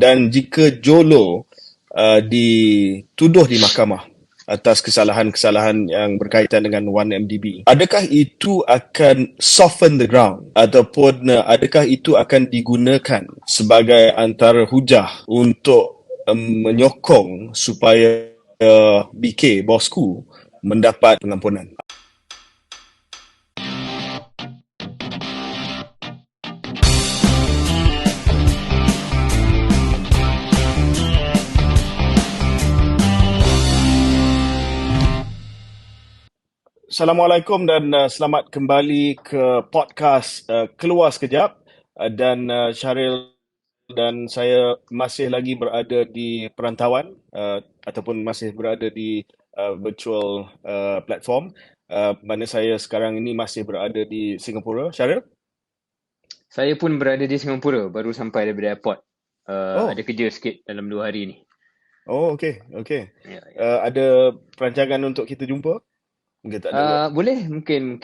Dan jika Jolo dituduh di mahkamah atas kesalahan-kesalahan yang berkaitan dengan 1MDB, adakah itu akan soften the ground ataupun adakah itu akan digunakan sebagai antara hujah untuk menyokong supaya BK, bosku, mendapat pengampunan? Assalamualaikum dan selamat kembali ke podcast Keluar Sekejap, dan Syaril dan saya masih lagi berada di perantauan ataupun masih berada di virtual platform, mana saya sekarang ini masih berada di Singapura. Syaril? Saya pun berada di Singapura, baru sampai daripada airport. Oh, Ada kerja sikit dalam 2 hari ni. okey. Ya, ya. Ada perancangan untuk kita jumpa? Mungkin tak ada kot. Boleh, mungkin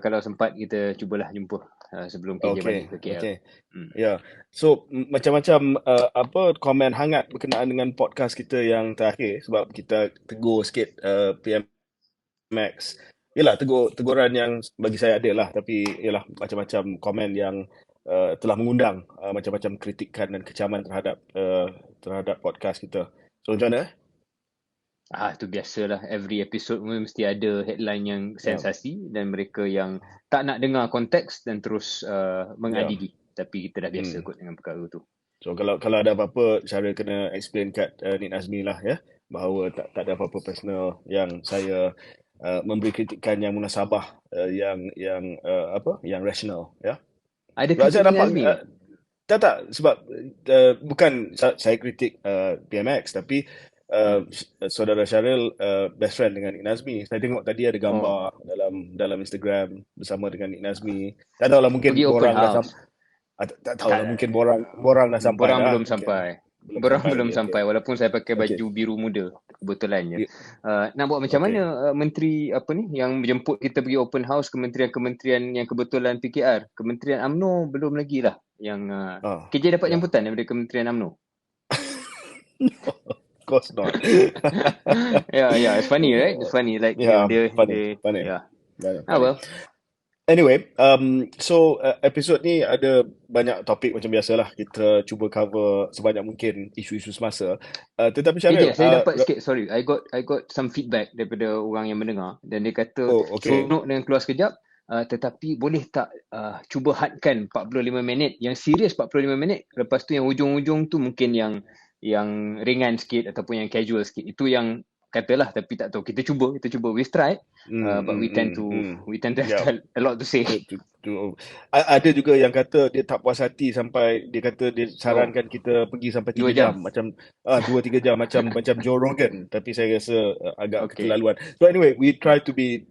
kalau sempat kita cubalah jumpa sebelum KJ Okey, balik ke KL. okey. Ya. So macam-macam komen hangat berkenaan dengan podcast kita yang terakhir, sebab kita tegur sikit PM Max. Yalah, teguran yang bagi saya ada lah, tapi yalah, macam-macam komen yang telah mengundang macam-macam kritikan dan kecaman terhadap podcast kita. So macam mana? Tu biasalah, every episode pun mesti ada headline yang Ya, sensasi dan mereka yang tak nak dengar konteks dan terus ya. mengadili. Tapi kita dah biasa Hmm. kot dengan perkara tu. So kalau ada apa-apa, cara kena explain kat Nik Nazmi lah, ya, bahawa tak ada apa-apa personal, yang saya memberi kritikan yang munasabah, yang rasional, ya. Ada Sebab kritik saya ni nampak Nazmi ke? tak, sebab bukan saya kritik PMX, tapi Hmm. saudara Syaril best friend dengan Nik Nazmi. Saya tengok tadi ada Oh, gambar dalam Instagram bersama dengan Nik Nazmi. Tak tahulah, mungkin pergi open borang dah house. tak tahulah, Tak, mungkin borang dah sampai Borang dah, belum mungkin sampai. belum Borang sampai belum lagi. Okey. sampai walaupun saya pakai Okey. baju biru muda kebetulannya. Ya, Nak buat macam okey. mana menteri apa ni yang menjemput kita pergi open house, kementerian-kementerian yang kebetulan PKR. Kementerian UMNO belum lagi lah yang KJ dapat Ya. jemputan daripada Kementerian UMNO. Of course not. Yeah, it's funny, right? It's funny like Yeah, funny. they yeah. Funny. Well, Anyway, so episod ni ada banyak topik macam biasalah. Kita cuba cover sebanyak mungkin isu-isu semasa. Tetapi Syaril, KJ, saya dapat sikit, sorry, I got some feedback daripada orang yang mendengar dan dia kata okay. seronok dengan keluar sekejap, tetapi boleh tak cuba hadkan 45 minit, yang serius 45 minit, lepas tu yang ujung-ujung tu mungkin yang ringan sikit ataupun yang casual sikit. Itu yang katalah, tapi tak tahu, kita cuba, we tried, but we tend to Yeah. have a lot to say. Ada juga yang kata dia tak puas hati sampai dia kata dia sarankan kita pergi sampai 3 2 jam, jam. macam 2-3 jam macam Joe Rogan, tapi saya rasa agak Okay. keterlaluan. So anyway,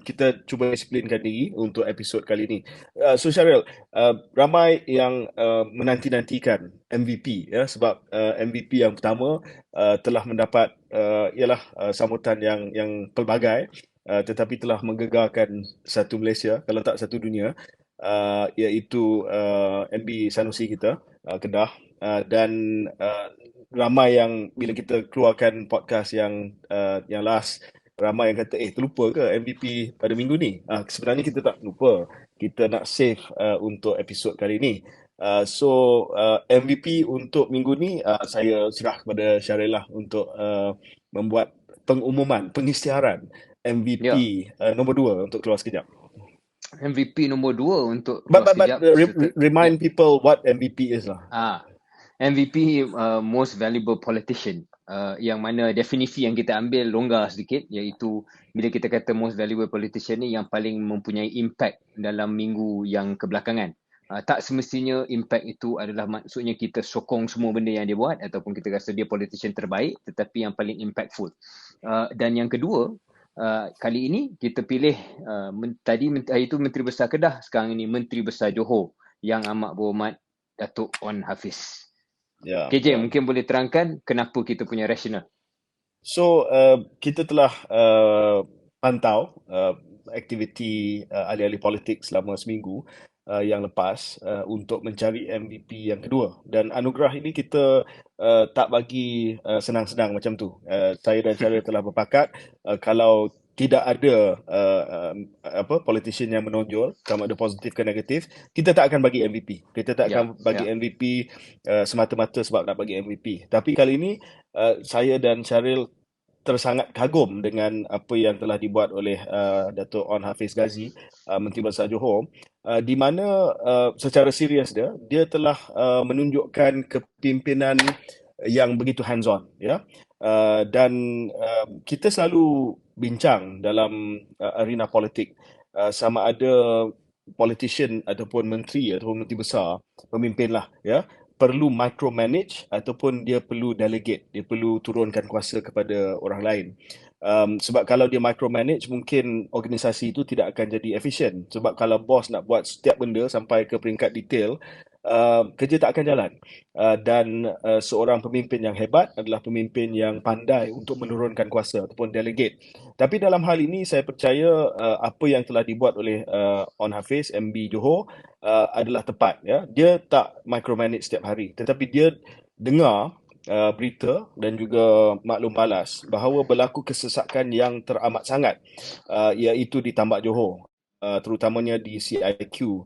kita cuba disiplinkan diri untuk episod kali ni. So Syaril, ramai yang menanti-nantikan MVP, ya, sebab MVP yang pertama telah mendapat sambutan yang pelbagai, tetapi telah menggegarkan satu Malaysia, kalau tak satu dunia, iaitu MB Sanusi kita, Kedah, dan ramai yang bila kita keluarkan podcast yang last, ramai yang kata terlupa ke MVP pada minggu ni. Sebenarnya kita tak lupa, kita nak save untuk episod kali ni. So MVP untuk minggu ni saya serah kepada Syaril lah untuk membuat pengisytiharan MVP nombor 2 untuk Keluar Sekejap. MVP nombor 2 untuk But sekejap. remind people what MVP is lah. MVP most valuable politician, yang mana definisi yang kita ambil longgar sedikit, iaitu bila kita kata most valuable politician ni yang paling mempunyai impact dalam minggu yang kebelakangan. Tak semestinya impact itu adalah maksudnya kita sokong semua benda yang dia buat ataupun kita rasa dia politician terbaik, tetapi yang paling impactful. Dan yang kedua, kali ini kita pilih tadi itu Menteri Besar Kedah, sekarang ini Menteri Besar Johor yang amat berhormat Datuk Wan Hafiz. KJ, mungkin boleh terangkan kenapa kita punya rasional. So kita telah pantau aktiviti ahli-ahli politik selama seminggu, yang lepas untuk mencari MVP yang kedua, dan anugerah ini kita tak bagi senang-senang macam tu. Saya dan Syaril telah berpakat kalau tidak ada politician yang menonjol, sama ada positif ke negatif, kita tak akan bagi MVP. Kita tak Ya, akan bagi ya. MVP semata-mata sebab nak bagi MVP. Tapi kali ini saya dan Syaril tersangat kagum dengan apa yang telah dibuat oleh Dato' On Hafiz Ghazi, Menteri Besar Johor, di mana secara serius dia telah menunjukkan kepimpinan yang begitu hands-on, ya. Dan kita selalu bincang dalam arena politik, sama ada politician ataupun menteri ataupun menteri besar, pemimpin lah, ya, perlu micromanage ataupun dia perlu delegate, dia perlu turunkan kuasa kepada orang lain. Sebab kalau dia micromanage, mungkin organisasi itu tidak akan jadi efisien. Sebab kalau bos nak buat setiap benda sampai ke peringkat detail, kerja tak akan jalan. Dan seorang pemimpin yang hebat adalah pemimpin yang pandai untuk menurunkan kuasa ataupun delegate. Tapi dalam hal ini saya percaya apa yang telah dibuat oleh On Hafiz, MB Johor, adalah tepat, ya. Dia tak micromanage setiap hari, tetapi dia dengar berita dan juga maklum balas bahawa berlaku kesesakan yang teramat sangat, iaitu di Tambak Johor, terutamanya di CIQ,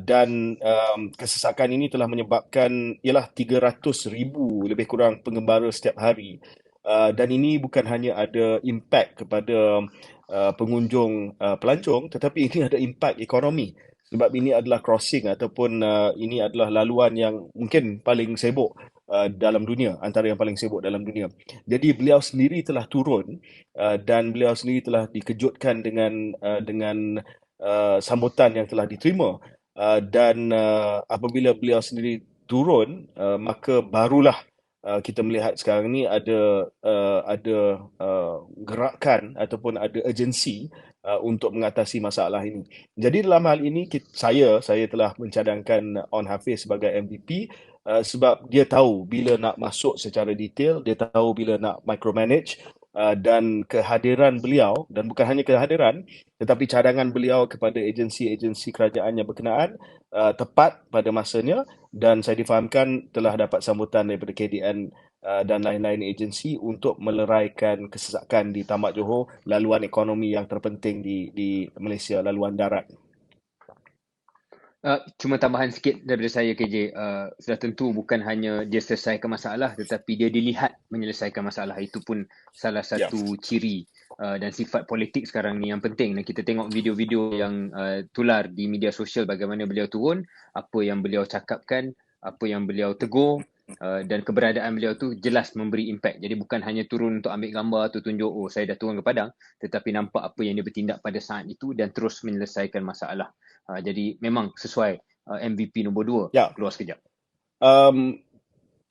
dan kesesakan ini telah menyebabkan ialah 300,000 lebih kurang pengembara setiap hari. Dan ini bukan hanya ada impak kepada pengunjung pelancong, tetapi ini ada impak ekonomi. Sebab ini adalah crossing ataupun ini adalah laluan yang mungkin paling sibuk dalam dunia, antara yang paling sibuk dalam dunia. Jadi beliau sendiri telah turun dan beliau sendiri telah dikejutkan dengan sambutan yang telah diterima. Dan apabila beliau sendiri turun, maka barulah kita melihat sekarang ni ada gerakan ataupun ada urgensi untuk mengatasi masalah ini. Jadi dalam hal ini saya telah mencadangkan On Hafiz sebagai MVP sebab dia tahu bila nak masuk secara detail, dia tahu bila nak micromanage, dan kehadiran beliau, dan bukan hanya kehadiran tetapi cadangan beliau kepada agensi-agensi kerajaan yang berkenaan tepat pada masanya, dan saya difahamkan telah dapat sambutan daripada KDN dan lain-lain agensi untuk meleraikan kesesakan di Tambak Johor, laluan ekonomi yang terpenting di Malaysia, laluan darat. Cuma tambahan sikit daripada saya, KJ. Sudah tentu bukan hanya dia selesaikan masalah, tetapi dia dilihat menyelesaikan masalah. Itu pun salah satu ciri dan sifat politik sekarang ni yang penting. Dan kita tengok video-video yang tular di media sosial bagaimana beliau turun, apa yang beliau cakapkan, apa yang beliau tegur, dan keberadaan beliau tu jelas memberi impact. Jadi bukan hanya turun untuk ambil gambar atau tunjuk, oh saya dah turun ke Padang, tetapi nampak apa yang dia bertindak pada saat itu dan terus menyelesaikan masalah. Jadi memang sesuai MVP nombor 2. Keluar sekejap.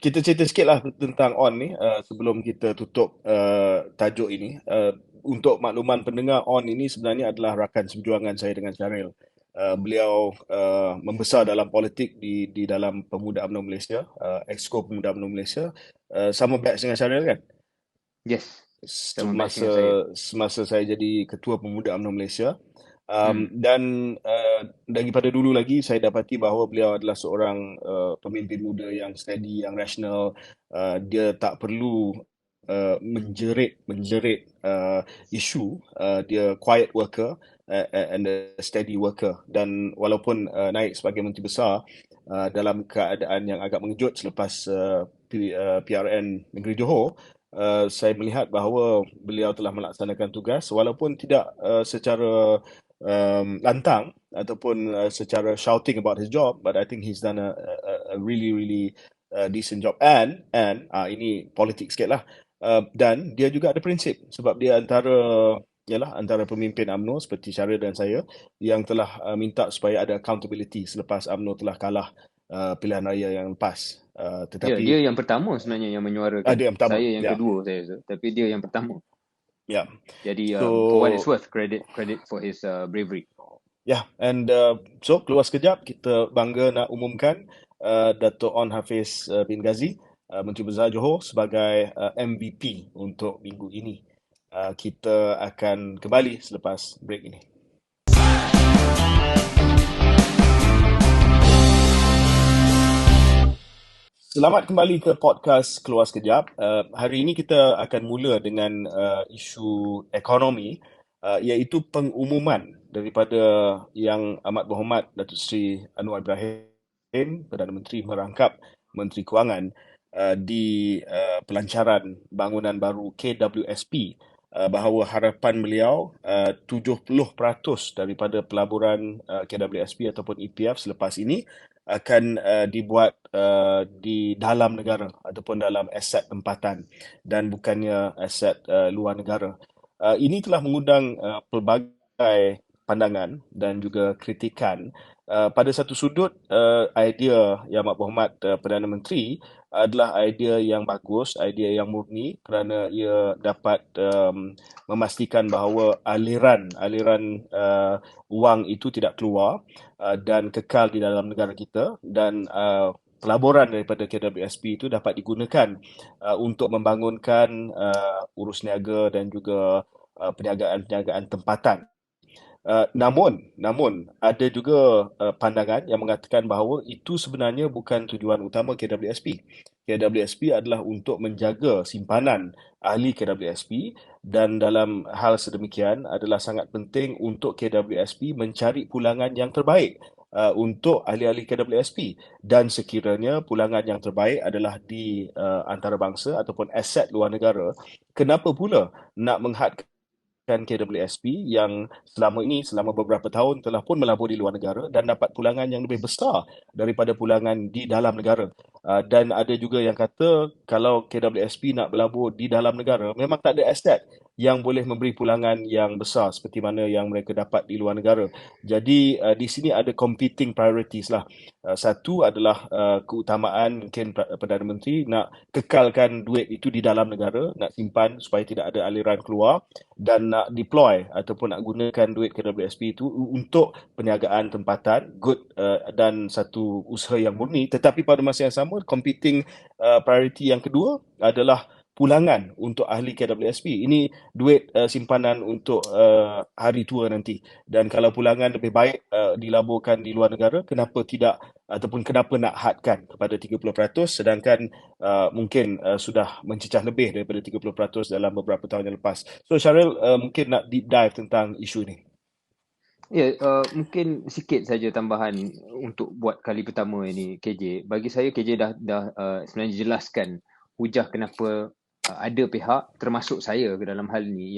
Kita cerita sikit lah tentang On ni sebelum kita tutup tajuk ini. Untuk makluman pendengar, On ini sebenarnya adalah rakan seberjuangan saya dengan Syaril. Beliau membesar dalam politik di dalam Pemuda UMNO Malaysia, Exco Pemuda UMNO Malaysia. Sama batch dengan Syaril kan? Yes. Semasa saya jadi Ketua Pemuda UMNO Malaysia. Dan daripada dulu lagi saya dapati bahawa beliau adalah seorang pemimpin muda yang steady, yang rasional. Dia tak perlu menjerit isu. Dia quiet worker and a steady worker. Dan walaupun naik sebagai Menteri Besar dalam keadaan yang agak mengejut selepas PRN Negeri Johor, saya melihat bahawa beliau telah melaksanakan tugas walaupun tidak secara lantang ataupun secara shouting about his job, but I think he's done a really decent job. And ini politik sikit lah, dan dia juga ada prinsip sebab dia antara pemimpin UMNO seperti Syaril dan saya yang telah minta supaya ada accountability selepas UMNO telah kalah pilihan raya yang lepas. Tetapi dia yang pertama sebenarnya yang menyuarakan. Dia yang pertama. Saya yang kedua saya rasa, tapi dia yang pertama. Jadi for what it's worth, credit for his bravery. And so keluar sekejap, kita bangga nak umumkan Dato' On Hafiz bin Ghazi, Menteri Besar Johor, sebagai MVP untuk minggu ini. Kita akan kembali selepas break ini. Selamat kembali ke podcast Keluar Sekejap. Hari ini kita akan mula dengan isu ekonomi, iaitu pengumuman daripada Yang Amat Berhormat Datuk Seri Anwar Ibrahim, Perdana Menteri, merangkap Menteri Kewangan di pelancaran bangunan baru KWSP, bahawa harapan beliau 70% daripada pelaburan KWSP ataupun EPF selepas ini akan dibuat di dalam negara ataupun dalam aset tempatan dan bukannya aset luar negara. Ini telah mengundang pelbagai pandangan dan juga kritikan. Pada satu sudut, idea Yang Amat Berhormat Perdana Menteri adalah idea yang bagus, idea yang murni kerana ia dapat memastikan bahawa aliran wang itu tidak keluar dan kekal di dalam negara kita, dan pelaburan daripada KWSP itu dapat digunakan untuk membangunkan urus niaga dan juga perniagaan-perniagaan tempatan. Namun ada juga pandangan yang mengatakan bahawa itu sebenarnya bukan tujuan utama KWSP. KWSP adalah untuk menjaga simpanan ahli KWSP, dan dalam hal sedemikian adalah sangat penting untuk KWSP mencari pulangan yang terbaik untuk ahli-ahli KWSP, dan sekiranya pulangan yang terbaik adalah di antarabangsa ataupun aset luar negara, kenapa pula nak menghadkan KWSP yang selama beberapa tahun telah pun melabur di luar negara dan dapat pulangan yang lebih besar daripada pulangan di dalam negara. Dan ada juga yang kata kalau KWSP nak berlabur di dalam negara, memang tak ada aset yang boleh memberi pulangan yang besar seperti mana yang mereka dapat di luar negara. Jadi di sini ada competing priorities lah. Satu adalah keutamaan mungkin Perdana Menteri nak kekalkan duit itu di dalam negara, nak simpan supaya tidak ada aliran keluar, dan nak deploy ataupun nak gunakan duit KWSP itu untuk perniagaan tempatan, good, dan satu usaha yang murni. Tetapi pada masa yang sama, competing priority yang kedua adalah pulangan untuk ahli KWSP. Ini duit simpanan untuk hari tua nanti. Dan kalau pulangan lebih baik dilaburkan di luar negara, kenapa tidak ataupun kenapa nak hadkan kepada 30%, sedangkan mungkin sudah mencecah lebih daripada 30% dalam beberapa tahun yang lepas. So Syaril, mungkin nak deep dive tentang isu ini. Ya, mungkin sikit saja tambahan untuk buat kali pertama ini KJ. Bagi saya KJ dah sebenarnya jelaskan hujah kenapa ada pihak termasuk saya ke dalam hal ini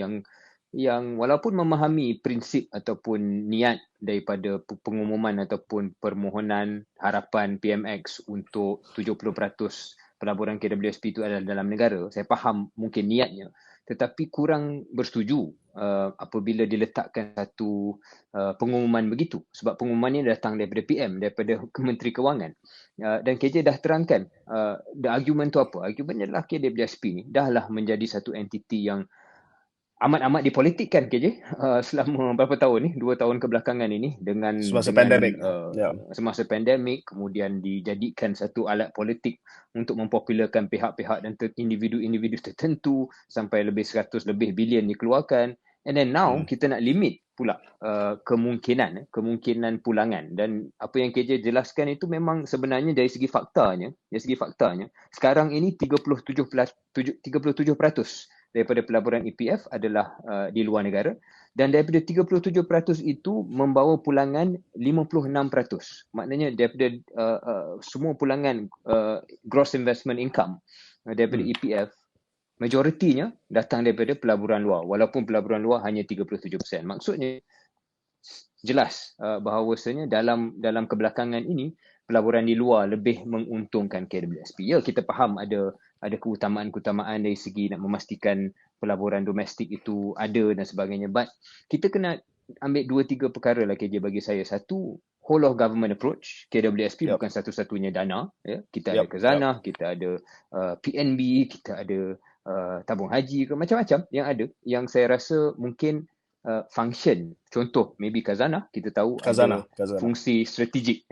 yang walaupun memahami prinsip ataupun niat daripada pengumuman ataupun permohonan harapan PMX untuk 70% pelaburan KWSP itu adalah dalam negara, saya faham mungkin niatnya, tetapi kurang bersetuju apabila diletakkan satu pengumuman begitu, sebab pengumuman ini datang daripada PM, daripada Menteri Kewangan. Dan KJ dah terangkan the argument tu apa. Argumentnya adalah KWSP ni dahlah menjadi satu entiti yang amat-amat dipolitikkan KJ selama berapa tahun ni, 2 tahun kebelakangan ini dengan pandemik. Semasa pandemik, kemudian dijadikan satu alat politik untuk mempopularkan pihak-pihak dan individu-individu tertentu sampai lebih 100 lebih bilion dikeluarkan. And then now kita nak limit pula kemungkinan pulangan, dan apa yang KJ jelaskan itu memang sebenarnya dari segi faktanya sekarang ini 37% daripada pelaburan EPF adalah di luar negara, dan daripada 37% itu membawa pulangan 56%. Maknanya daripada semua pulangan gross investment income daripada EPF, majoritinya datang daripada pelaburan luar, walaupun pelaburan luar hanya 37%. Maksudnya jelas bahawasanya dalam kebelakangan ini pelaburan di luar lebih menguntungkan KWSP. Ya, kita faham ada keutamaan-keutamaan dari segi nak memastikan pelaburan domestik itu ada dan sebagainya, but kita kena ambil 2-3 perkara lah KJ bagi saya. Satu, whole of government approach. KWSP bukan satu-satunya dana, ya. Kita ada khazanah, kita ada PNB, kita ada tabung haji, macam-macam yang ada, yang saya rasa mungkin function. Contoh, maybe khazanah, kita tahu ada fungsi strategik,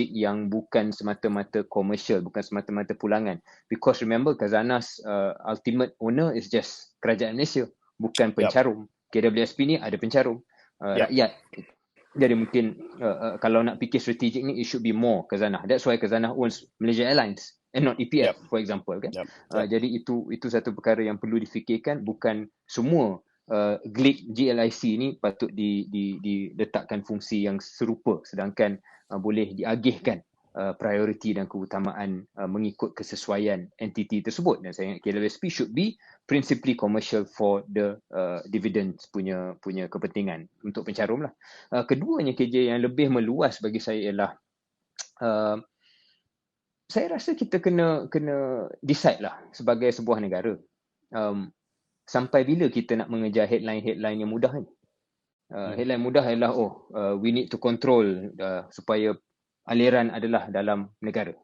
yang bukan semata-mata commercial, bukan semata-mata pulangan. Because remember, khazanah's ultimate owner is just Kerajaan Malaysia, bukan pencarum. KWSP ni ada pencarum, rakyat. Jadi mungkin kalau nak fikir strategik ni, it should be more khazanah. That's why khazanah owns Malaysia Airlines. and not EPF, Yep. for example, kan. Yep. Jadi itu satu perkara yang perlu difikirkan. Bukan semua GLIC ni patut diletakkan fungsi yang serupa, sedangkan boleh diagihkan prioriti dan keutamaan mengikut kesesuaian entiti tersebut. Dan saya ingat KWSP should be principally commercial for the dividends punya kepentingan untuk pencarum lah. Keduanya KJ yang lebih meluas bagi saya ialah saya rasa kita kena decide lah sebagai sebuah negara. Sampai bila kita nak mengejar headline yang mudah ni? Headline mudah ialah we need to control supaya aliran adalah dalam negara.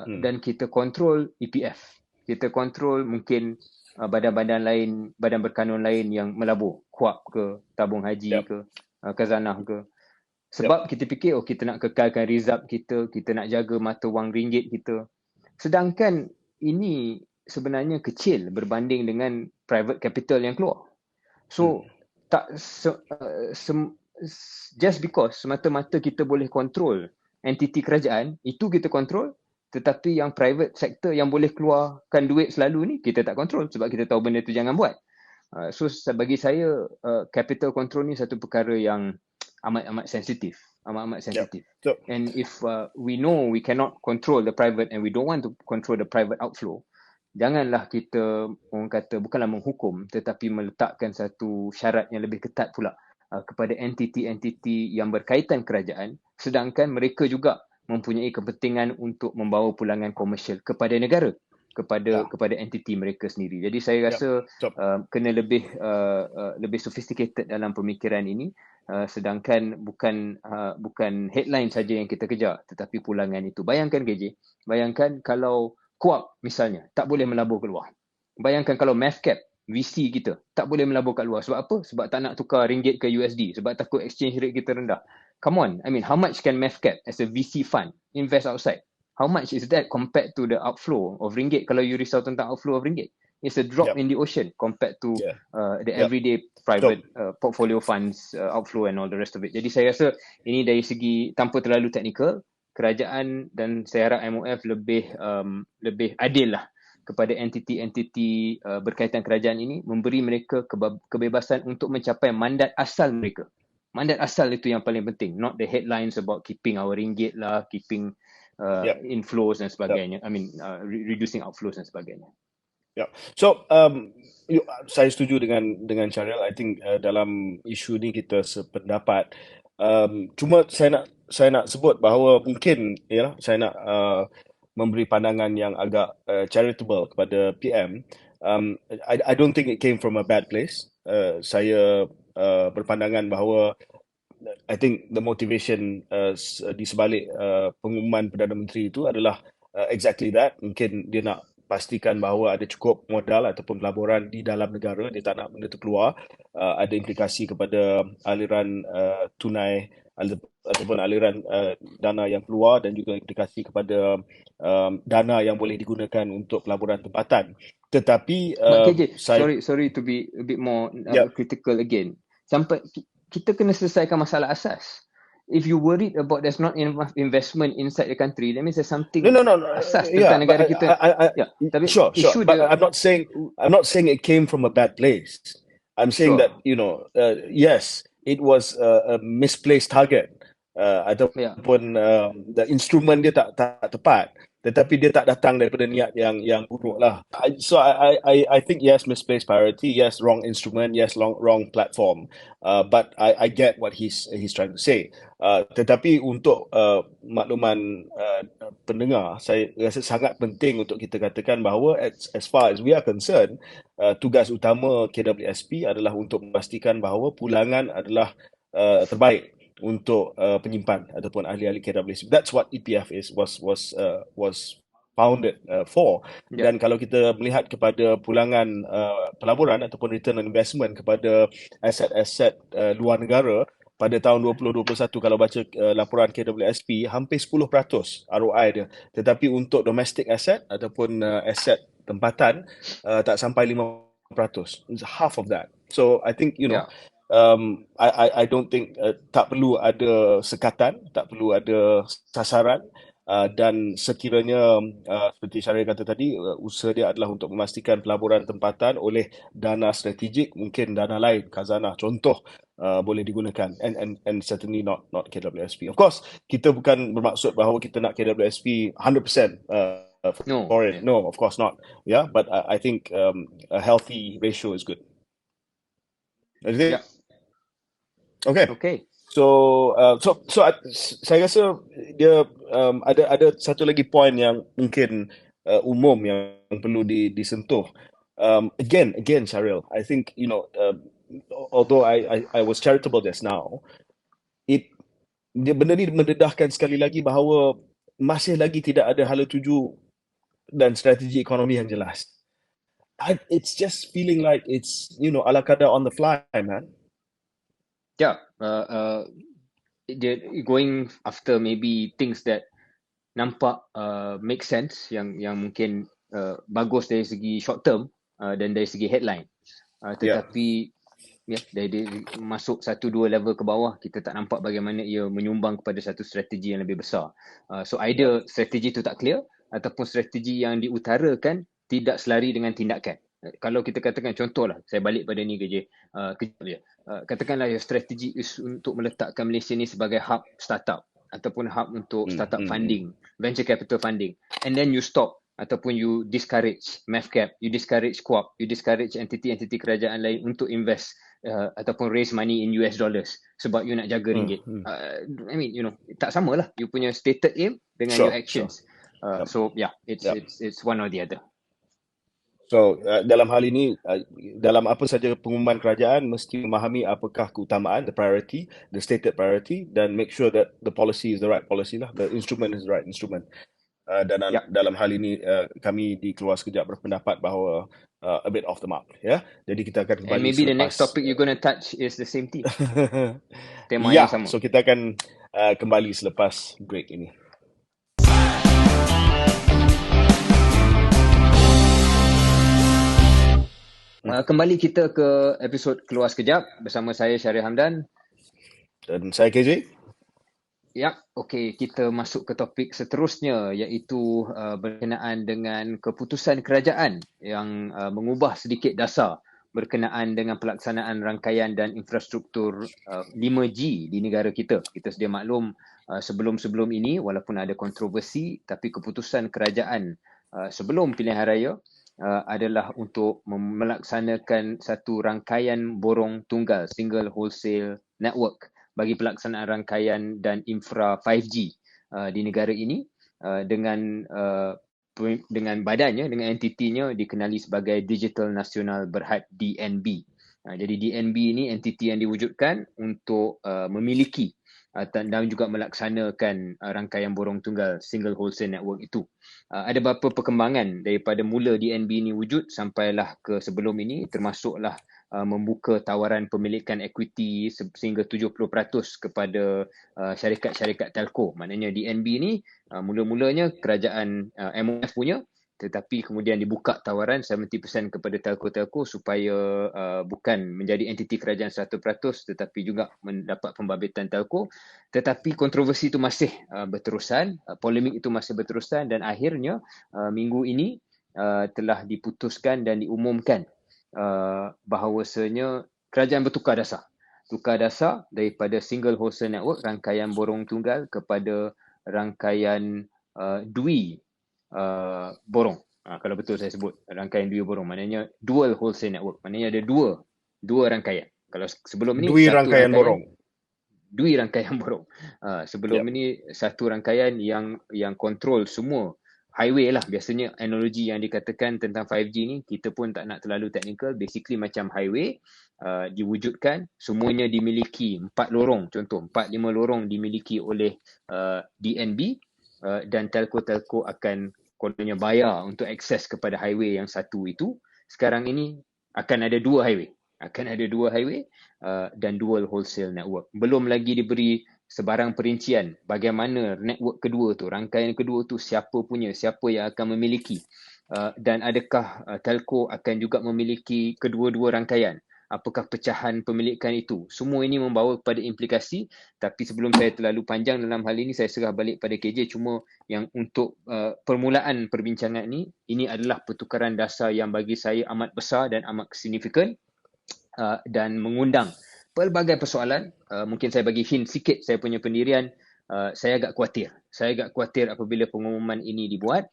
Dan kita kontrol EPF. Kita kontrol mungkin badan-badan lain, badan berkanun lain yang melabur, KUAP ke, tabung haji ke, khazanah ke. Sebab kita fikir kita nak kekalkan rizab kita nak jaga mata wang ringgit kita. Sedangkan ini sebenarnya kecil berbanding dengan private capital yang keluar. So just because semata-mata kita boleh kontrol entiti kerajaan, itu kita kontrol, tetapi yang private sector yang boleh keluarkan duit selalu ni kita tak kontrol sebab kita tahu benda tu jangan buat. So bagi saya capital control ni satu perkara yang amat sensitif. So, and if we know we cannot control the private and we don't want to control the private outflow, janganlah kita, orang kata, bukanlah menghukum tetapi meletakkan satu syarat yang lebih ketat pula kepada entiti-entiti yang berkaitan kerajaan, sedangkan mereka juga mempunyai kepentingan untuk membawa pulangan komersial kepada negara, kepada entiti mereka sendiri. Jadi saya rasa kena lebih sophisticated dalam pemikiran ini, sedangkan bukan headline saja yang kita kejar tetapi pulangan itu. Bayangkan KJ, bayangkan kalau KUAP misalnya tak boleh melabur keluar. Bayangkan kalau MAVCAP, VC kita, tak boleh melabur kat luar. Sebab apa? Sebab tak nak tukar ringgit ke USD. Sebab takut exchange rate kita rendah. Come on, I mean, how much can MAVCAP as a VC fund invest outside? How much is that compared to the outflow of ringgit kalau you risau tentang outflow of ringgit? It's a drop in the ocean compared to the everyday private portfolio funds outflow and all the rest of it. Jadi saya rasa ini dari segi tanpa terlalu teknikal, kerajaan dan saya harap MOF lebih adil lah kepada entiti-entiti berkaitan kerajaan ini, memberi mereka kebebasan untuk mencapai mandat asal mereka. Mandat asal itu yang paling penting, not the headlines about keeping our ringgit lah, keeping inflows dan sebagainya. I mean reducing outflows dan sebagainya. So saya setuju dengan Syaril. I think dalam isu ni kita sependapat. Cuma saya nak sebut bahawa mungkin saya nak memberi pandangan yang agak charitable kepada PM. I don't think it came from a bad place. Saya berpandangan bahawa I think the motivation di sebalik pengumuman Perdana Menteri itu adalah exactly that. Mungkin dia nak pastikan bahawa ada cukup modal ataupun pelaburan di dalam negara, dia tak nak benda itu keluar. Ada implikasi kepada aliran tunai ataupun aliran dana yang keluar dan juga implikasi kepada dana yang boleh digunakan untuk pelaburan tempatan. Tetapi sorry to be a bit more critical again. Sampai kita kena selesaikan masalah asas. If you worried about there's not enough investment inside the country, that means there's something asas tentang negara kita. Sure. But I'm not saying it came from a bad place. I'm saying that yes, it was a misplaced target ataupun the instrument dia tak tepat. Tetapi dia tak datang daripada niat yang buruk lah. So I think yes, misplaced priority, yes, wrong instrument, yes, wrong platform. But I get what he's trying to say. Tetapi untuk makluman pendengar, saya rasa sangat penting untuk kita katakan bahawa as far as we are concerned, tugas utama KWSP adalah untuk memastikan bahawa pulangan adalah terbaik untuk penyimpan ataupun ahli-ahli KWSP. That's what EPF was founded for. Dan kalau kita melihat kepada pulangan pelaburan ataupun return on investment kepada aset-aset luar negara pada tahun 2021, kalau baca laporan KWSP, hampir 10% ROI dia. Tetapi untuk domestic asset ataupun aset tempatan tak sampai 5%. It's half of that. So I think I don't think tak perlu ada sekatan, tak perlu ada sasaran. Dan sekiranya seperti Syaril kata tadi, usaha dia adalah untuk memastikan pelaburan tempatan oleh dana strategik, mungkin dana lain, khazanah contoh, boleh digunakan, and certainly not KWSP. Of course, kita bukan bermaksud bahawa kita nak KWSP 100% No. for it. Yeah. No, of course not. Yeah, but I think a healthy ratio is good. Anything? Yeah. Okay. Okay. Saya rasa dia ada satu lagi point yang mungkin umum yang perlu disentuh. Again, Syaril, I think although I was charitable just now, benda ni mendedahkan sekali lagi bahawa masih lagi tidak ada hala tuju dan strategi ekonomi yang jelas. It's just feeling like it's ala kadar on the fly, man. Yeah. Going after maybe things that nampak make sense, yang mungkin bagus dari segi short term dan dari segi headline, tetapi dari masuk 1-2 level ke bawah, kita tak nampak bagaimana ia menyumbang kepada satu strategi yang lebih besar. So either strategi itu tak clear ataupun strategi yang diutarakan tidak selari dengan tindakan. Kalau kita katakan contohlah, saya balik pada ni kejap je. Katakanlah strategi is untuk meletakkan Malaysia ni sebagai hub startup ataupun hub untuk startup funding, venture capital funding, and then you stop ataupun you discourage MAVCAP, you discourage Co-op, you discourage entiti-entiti kerajaan lain untuk invest ataupun raise money in US dollars sebab you nak jaga ringgit. I mean, tak samalah you punya stated aim dengan your actions. So yeah, it's one or the other. So dalam hal ini, dalam apa saja pengumuman kerajaan, mesti memahami apakah keutamaan, the priority, the stated priority, dan make sure that the policy is the right policy lah, the instrument is the right instrument. Dalam hal ini kami di Keluar Sekejap berpendapat bahawa a bit off the mark. Jadi kita akan kembali. And maybe the next topic you're going to touch is the same thing. Tema yang sama. So kita akan kembali selepas break ini. Kembali kita ke episod Keluar Sekejap bersama saya Syaril Hamdan dan saya KJ. Okey, kita masuk ke topik seterusnya, iaitu berkenaan dengan keputusan kerajaan yang mengubah sedikit dasar berkenaan dengan pelaksanaan rangkaian dan infrastruktur 5G di negara kita. Kita sedia maklum sebelum-sebelum ini, walaupun ada kontroversi, tapi keputusan kerajaan sebelum pilihan raya adalah untuk melaksanakan satu rangkaian borong tunggal, single wholesale network bagi pelaksanaan rangkaian dan infra 5G di negara ini dengan badannya, dengan entitinya dikenali sebagai Digital Nasional Berhad DNB. Jadi DNB ini entiti yang diwujudkan untuk memiliki dan juga melaksanakan rangkaian borong tunggal single wholesale network itu. Ada beberapa perkembangan daripada mula DNB ini wujud sampailah ke sebelum ini, termasuklah membuka tawaran pemilikan equity sehingga 70% kepada syarikat-syarikat telco. Maknanya DNB ini mula-mulanya kerajaan MOF punya, tetapi kemudian dibuka tawaran 70% kepada telco-telco supaya bukan menjadi entiti kerajaan 100% tetapi juga mendapat pembabitan telco. Tetapi kontroversi itu masih berterusan, polemik itu masih berterusan, dan akhirnya minggu ini telah diputuskan dan diumumkan bahawasanya kerajaan bertukar dasar. Tukar dasar daripada single wholesale network, rangkaian borong tunggal, kepada rangkaian dui borong. Kalau betul saya sebut rangkaian dui borong, maknanya dual wholesale network. Maknanya ada dua rangkaian. Kalau sebelum ni dui rangkaian borong. Dui rangkaian borong. Sebelum ini satu rangkaian yang kontrol semua highway lah. Biasanya analogi yang dikatakan tentang 5G ni, kita pun tak nak terlalu technical, basically macam highway diwujudkan, semuanya dimiliki 4 lorong, contoh 4-5 lorong dimiliki oleh DNB, dan telco-telco akan kononnya bayar untuk akses kepada highway yang satu itu. Sekarang ini akan ada dua highway dan dual wholesale network. Belum lagi diberi sebarang perincian bagaimana network kedua tu, rangkaian kedua tu siapa punya, siapa yang akan memiliki, dan adakah telco akan juga memiliki kedua-dua rangkaian apakah pecahan pemilikan itu. Semua ini membawa kepada implikasi, tapi sebelum saya terlalu panjang dalam hal ini, saya serah balik pada KJ. Cuma yang untuk permulaan perbincangan ini adalah pertukaran dasar yang bagi saya amat besar dan amat signifikan, dan mengundang pelbagai persoalan. Mungkin saya bagi hint sikit saya punya pendirian. Saya agak khuatir apabila pengumuman ini dibuat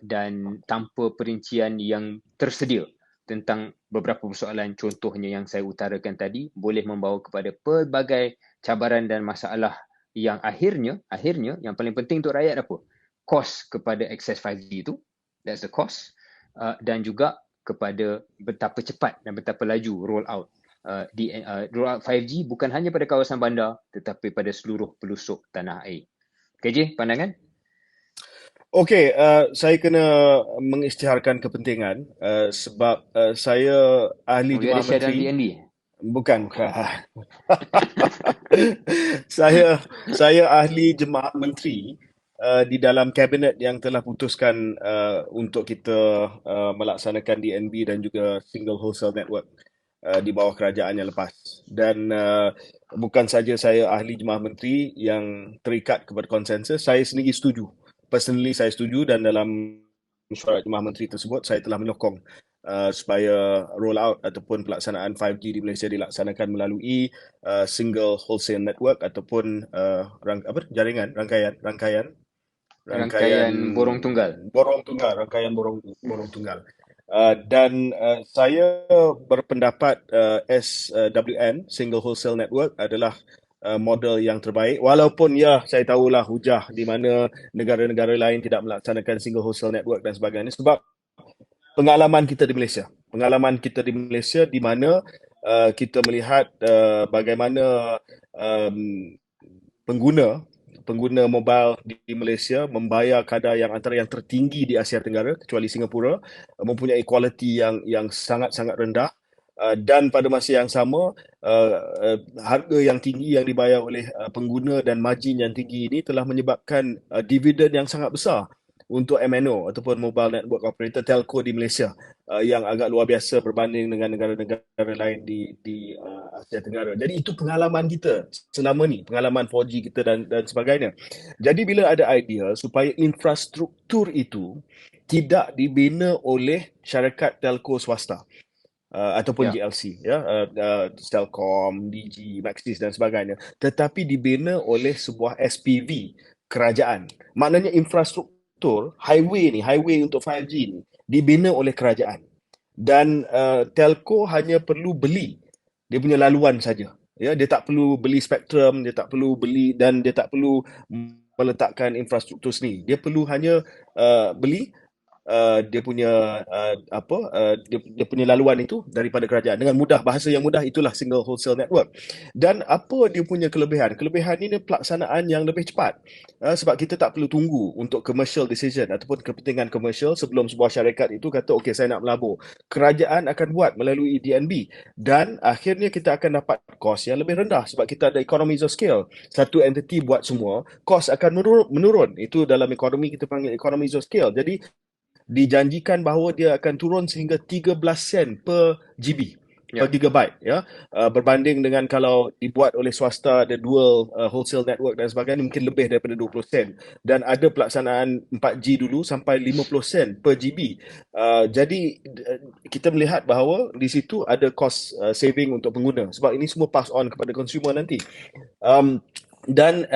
dan tanpa perincian yang tersedia tentang beberapa persoalan, contohnya yang saya utarakan tadi, boleh membawa kepada pelbagai cabaran dan masalah yang akhirnya yang paling penting untuk rakyat apa? Kos kepada akses 5G itu, that's the cost, dan juga kepada betapa cepat dan betapa laju roll out roll out 5G bukan hanya pada kawasan bandar tetapi pada seluruh pelosok tanah air. KJ, pandangan? Okey, saya kena mengisytiharkan kepentingan sebab saya ahli You ada Jemaah share dalam Menteri. DND? Bukan. Saya ahli Jemaah Menteri di dalam kabinet yang telah putuskan untuk kita melaksanakan DNB dan juga Single Wholesale Network di bawah kerajaan yang lepas. Dan bukan saja saya ahli Jemaah Menteri yang terikat kepada konsensus, saya sendiri setuju. Personally saya setuju, dan dalam mesyuarat Jemaah Menteri tersebut saya telah menyokong supaya roll out ataupun pelaksanaan 5G di Malaysia dilaksanakan melalui single wholesale network ataupun jaringan rangkaian Borong tunggal. borong tunggal. Dan saya berpendapat SWN, Single Wholesale Network, adalah model yang terbaik, walaupun ya saya tahulah hujah di mana negara-negara lain tidak melaksanakan Single Wholesale Network dan sebagainya, sebab pengalaman kita di Malaysia di mana kita melihat bagaimana pengguna mobile di Malaysia membayar kadar yang antara yang tertinggi di Asia Tenggara, kecuali Singapura, mempunyai kualiti yang sangat-sangat rendah. Dan pada masa yang sama, harga yang tinggi yang dibayar oleh pengguna dan margin yang tinggi ini telah menyebabkan dividen yang sangat besar untuk MNO ataupun Mobile Network Operator telco di Malaysia, yang agak luar biasa berbanding dengan negara-negara lain di Asia Tenggara. Jadi itu pengalaman kita selama ni, pengalaman 4G kita dan sebagainya. Jadi bila ada idea supaya infrastruktur itu tidak dibina oleh syarikat telco swasta ataupun GLC, Telkom, Digi, Maxis dan sebagainya, tetapi dibina oleh sebuah SPV kerajaan. Maknanya infrastruktur highway untuk 5G ni dibina oleh kerajaan, dan telco hanya perlu beli dia punya laluan saja. Ya, dia tak perlu beli spektrum, dia tak perlu beli, dan dia tak perlu meletakkan infrastruktur sendiri. Dia perlu hanya beli dia punya dia punya laluan itu daripada kerajaan dengan mudah. Bahasa yang mudah, itulah Single Wholesale Network. Dan apa dia punya kelebihan? Kelebihan ini pelaksanaan yang lebih cepat, sebab kita tak perlu tunggu untuk commercial decision ataupun kepentingan komersial sebelum sebuah syarikat itu kata okey saya nak melabur. Kerajaan akan buat melalui DNB, dan akhirnya kita akan dapat kos yang lebih rendah sebab kita ada economies of scale. Satu entity buat semua, kos akan menurun. Itu dalam ekonomi kita panggil economies of scale. Jadi dijanjikan bahawa dia akan turun sehingga 13 sen per GB, per gigabyte, berbanding dengan kalau dibuat oleh swasta, ada dual wholesale network dan sebagainya, mungkin lebih daripada 20 sen, dan ada pelaksanaan 4G dulu sampai 50 sen per GB. Jadi kita melihat bahawa di situ ada cost saving untuk pengguna, sebab ini semua pass on kepada consumer nanti. Dan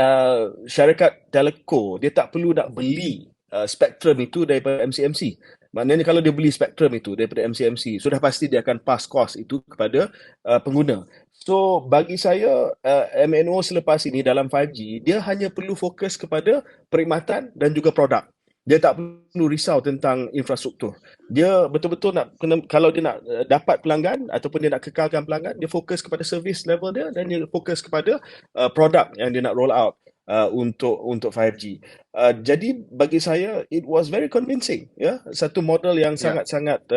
syarikat telco dia tak perlu nak beli spektrum itu daripada MCMC. Maknanya kalau dia beli spektrum itu daripada MCMC, sudah pasti dia akan pass cost itu kepada pengguna. So bagi saya, MNO selepas ini dalam 5G, dia hanya perlu fokus kepada perkhidmatan dan juga produk. Dia tak perlu risau tentang infrastruktur. Dia betul-betul kalau dia nak dapat pelanggan ataupun dia nak kekalkan pelanggan, dia fokus kepada service level dia, dan dia fokus kepada produk yang dia nak roll out untuk 5G. Jadi bagi saya it was very convincing, satu model yang sangat-sangat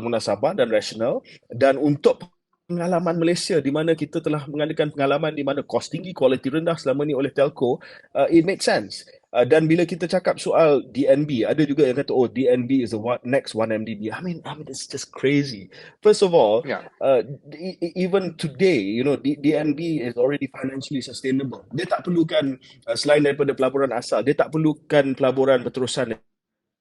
munasabah dan rasional. Dan untuk pengalaman Malaysia di mana kita telah mengadakan pengalaman di mana kos tinggi, kualiti rendah selama ni oleh telco, it makes sense. Dan bila kita cakap soal DNB, ada juga yang kata, oh, DNB is the next 1MDB. I mean, it's just crazy. First of all, Ya, even today, DNB is already financially sustainable. Dia tak perlukan, selain daripada pelaburan asal, dia tak perlukan pelaburan berterusan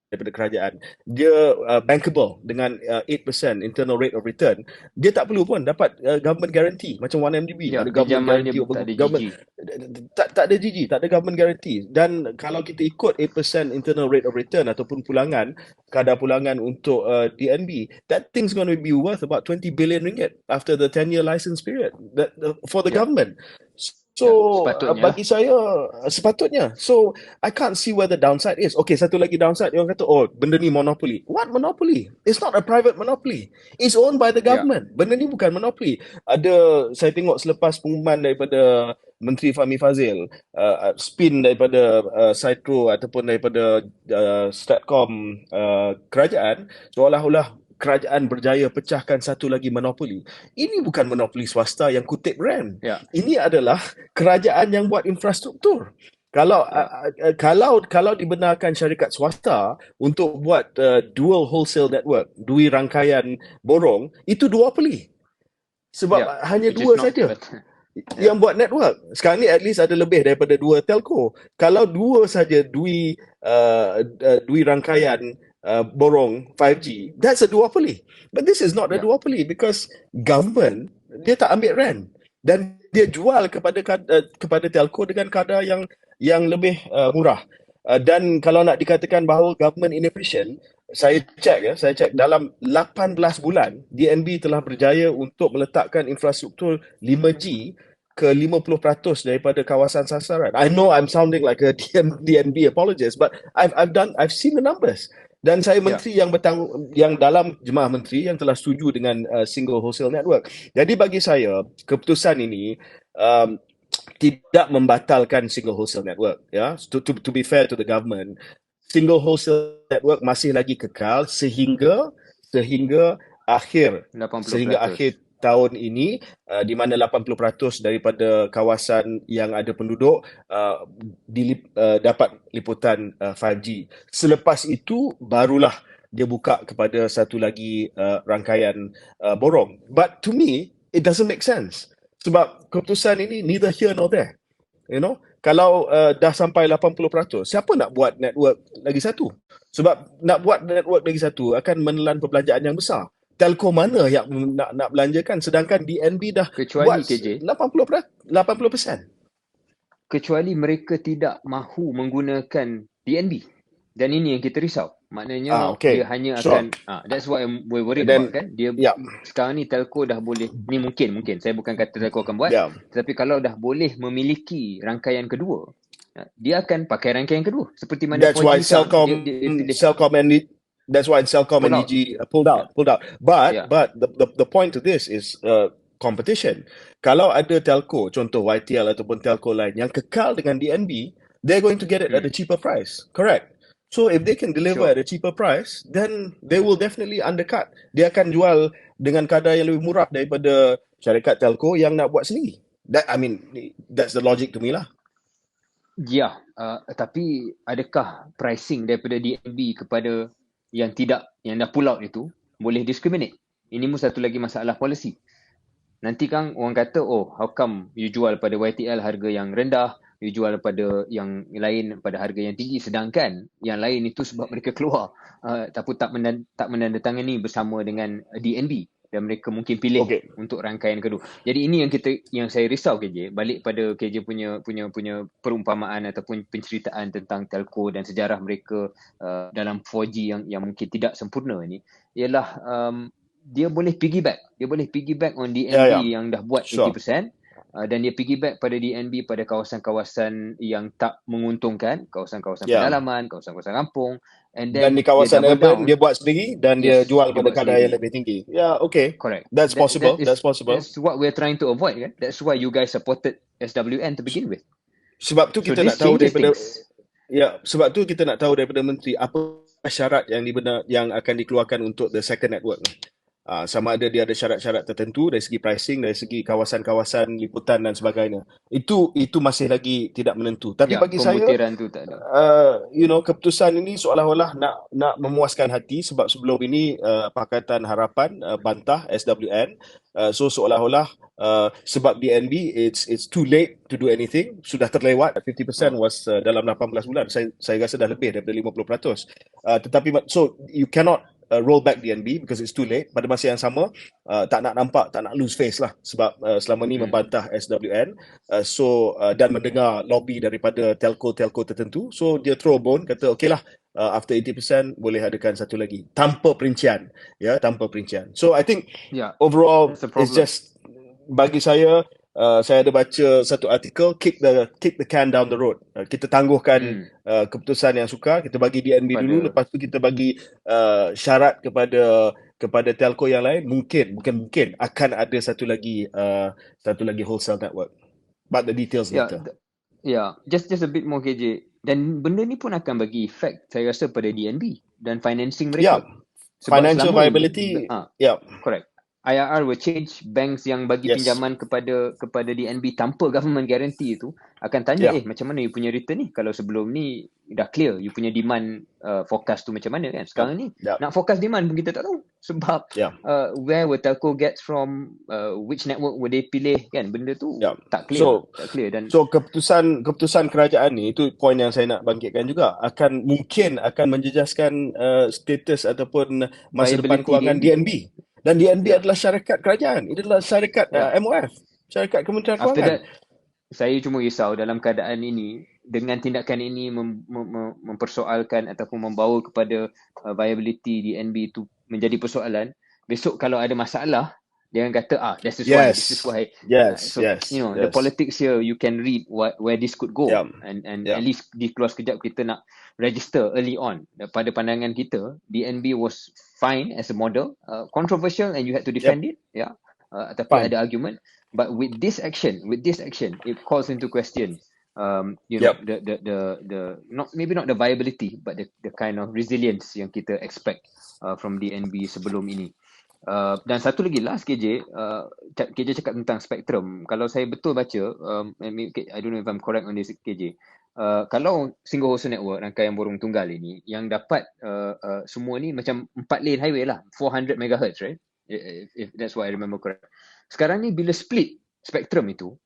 daripada kerajaan. Dia bankable dengan 8% internal rate of return. Dia tak perlu pun dapat government guarantee macam 1MDB. ya, Ada government pinjaman dia guarantee, tak ada government gigi. tak ada GG, tak ada government guarantee. Dan kalau kita ikut 8% internal rate of return ataupun pulangan, kadar pulangan untuk DNB, that thing's going to be worth about 20 billion ringgit after the 10-year license period for the Ya, government. ya, So sepatutnya. bagi saya sepatutnya. So I can't see where the downside is. Okay, satu lagi downside, dia orang kata, oh, benda ni monopoly. What monopoly? It's not a private monopoly. It's owned by the Ya, government. Benda ni bukan monopoly. Saya tengok selepas pengumuman daripada Menteri Fahmi Fazil, spin daripada Sidro ataupun daripada Statcom kerajaan, seolah-olah kerajaan berjaya pecahkan satu lagi monopoli. Ini bukan monopoli swasta yang kutip rent. ya, Ini adalah kerajaan yang buat infrastruktur. Kalau ya, kalau dibenarkan syarikat swasta untuk buat dual wholesale network, dua rangkaian borong, itu duopoly. Sebab ya, hanya which is dua not saja better. Ya, yang buat network. Sekarang ni at least ada lebih daripada dua telco. Kalau dua saja dui rangkaian borong 5G, that's a duopoly. But this is not a ya, duopoly because government dia tak ambil rent dan dia jual kepada telco dengan kadar yang lebih murah. Dan kalau nak dikatakan bahawa government inefficient, saya cek dalam 18 bulan DNB telah berjaya untuk meletakkan infrastruktur 5G ke 50% daripada kawasan sasaran. I know I'm sounding like a DNB apologist, but I've seen the numbers. Dan saya ya, menteri yang dalam jemaah menteri yang telah setuju dengan single wholesale network. Jadi bagi saya keputusan ini tidak membatalkan single wholesale network, ya. To be fair to the government, single wholesale network masih lagi kekal sehingga akhir 80%. tahun ini, di mana 80% daripada kawasan yang ada penduduk dapat liputan 5G. Selepas itu barulah dia buka kepada satu lagi rangkaian borong. But to me, it doesn't make sense. Sebab keputusan ini neither here nor there. Kalau dah sampai 80%, siapa nak buat network lagi satu? Sebab nak buat network lagi satu akan menelan perbelanjaan yang besar. Telco mana yang nak belanjakan, sedangkan DNB dah Kecuali buat KJ, 80%. kecuali mereka tidak mahu menggunakan DNB. Dan ini yang kita risau. Maknanya Okay. dia hanya Sure. akan that's what we're worried Then, about kan. Dia yeah. sekarang ni telco dah boleh, ni mungkin saya bukan kata telco akan buat, Yeah. tetapi kalau dah boleh memiliki rangkaian kedua, dia akan pakai rangkaian kedua seperti mana That's 4G why sekarang. Dia Cellcom and Pull out. Digi pulled out. But Yeah. the point to this is competition. Kalau ada telco, contoh YTL ataupun telco lain yang kekal dengan DNB, they're going to get it at a cheaper price. Correct. So if they can deliver Sure. at a cheaper price, then they will definitely undercut. Dia akan jual dengan kadar yang lebih murah daripada syarikat telco yang nak buat sendiri. That's the logic to me lah. Ya, tapi adakah pricing daripada DNB kepada yang dah pull out itu boleh discriminate? Ini pun satu lagi masalah policy. Nanti kan orang kata, oh, how come you jual pada YTL harga yang rendah, you jual pada yang lain pada harga yang tinggi, sedangkan yang lain itu sebab mereka keluar tak menandatangani bersama dengan DNB dan mereka mungkin pilih untuk rangkaian kedua. Jadi ini yang saya risau KJ, balik pada KJ punya perumpamaan ataupun penceritaan tentang telco dan sejarah mereka dalam 4G yang mungkin tidak sempurna ini, ialah dia boleh piggyback on DNB yang dah buat 80%. Dan dia piggyback pada DNB pada kawasan-kawasan yang tak menguntungkan, kawasan-kawasan pedalaman, kawasan-kawasan kampung, and then dan di kawasan urban dia buat sendiri dan dia jual pada kadar yang lebih tinggi. Yeah, okay. Correct. That's possible. That's possible. That's what we're trying to avoid kan. That's why you guys supported SWN to begin with. Sebab tu kita nak tahu daripada menteri apa syarat yang akan dikeluarkan untuk the second network. Sama ada dia ada syarat-syarat tertentu dari segi pricing, dari segi kawasan-kawasan liputan dan sebagainya. Itu masih lagi tidak menentu. Tapi Ya, bagi saya, pembutiran tu tak ada. keputusan ini seolah-olah nak memuaskan hati sebab sebelum ini Pakatan Harapan bantah SWN. So seolah-olah sebab DNB it's too late to do anything, sudah terlewat 50% Oh. was dalam 18 bulan. Saya rasa dah lebih daripada 50%. Tetapi so you cannot roll back DNB because it's too late. Pada masa yang sama tak nak nampak, tak nak lose face lah sebab selama ni membantah SWN. Dan mendengar lobby daripada telco-telco tertentu, so dia throw a bone, kata okay lah, after 80% boleh adakan satu lagi tanpa perincian, tanpa perincian. So I think overall That's the it's problem. just, bagi saya ada baca satu artikel, kick the can down the road. Kita tangguhkan keputusan yang sukar, kita bagi DNB dulu, lepas tu kita bagi syarat kepada telco yang lain. Bukan mungkin akan ada satu lagi wholesale network. But the details later. Just a bit more KJ. Dan benda ni pun akan bagi efek saya rasa pada DNB dan financing mereka. Sebab Financial viability. Correct. IRR will change. Banks yang bagi pinjaman kepada DNB tanpa government guarantee itu akan tanya, macam mana you punya return ni? Kalau sebelum ni dah clear, you punya demand forecast tu macam mana kan? Sekarang ni nak forecast demand pun kita tak tahu. Sebab where will telco get from, which network will they pilih kan? Benda tu tak clear. Tak clear. Dan so keputusan kerajaan ni, itu poin yang saya nak bangkitkan juga, mungkin akan menjejaskan status ataupun masa depan kewangan DNB. Dan DNB adalah syarikat kerajaan. Itu adalah syarikat MOF, syarikat Kementerian After Kewangan. that, saya cuma risau dalam keadaan ini, dengan tindakan ini mempersoalkan ataupun membawa kepada viability DNB itu menjadi persoalan. Besok kalau ada masalah, dia akan kata, this is why. The politics here, you can read where this could go. And at least di keluar sekejap kita nak register early on. Pada pandangan kita, DNB was fine as a model, controversial and you had to defend it. Tapi ada argument. But with this action, it calls into question, maybe not the viability, but the kind of resilience yang kita expect from DNB sebelum ini. Dan satu lagi last KJ cakap tentang spectrum. Kalau saya betul baca, I don't know if I'm correct on this KJ. Kalau single wholesale network rangkaian borong tunggal ini yang dapat semua ni macam 4 lane highway lah, 400 MHz, right? If that's what I remember correct. Sekarang ni bila split spektrum itu,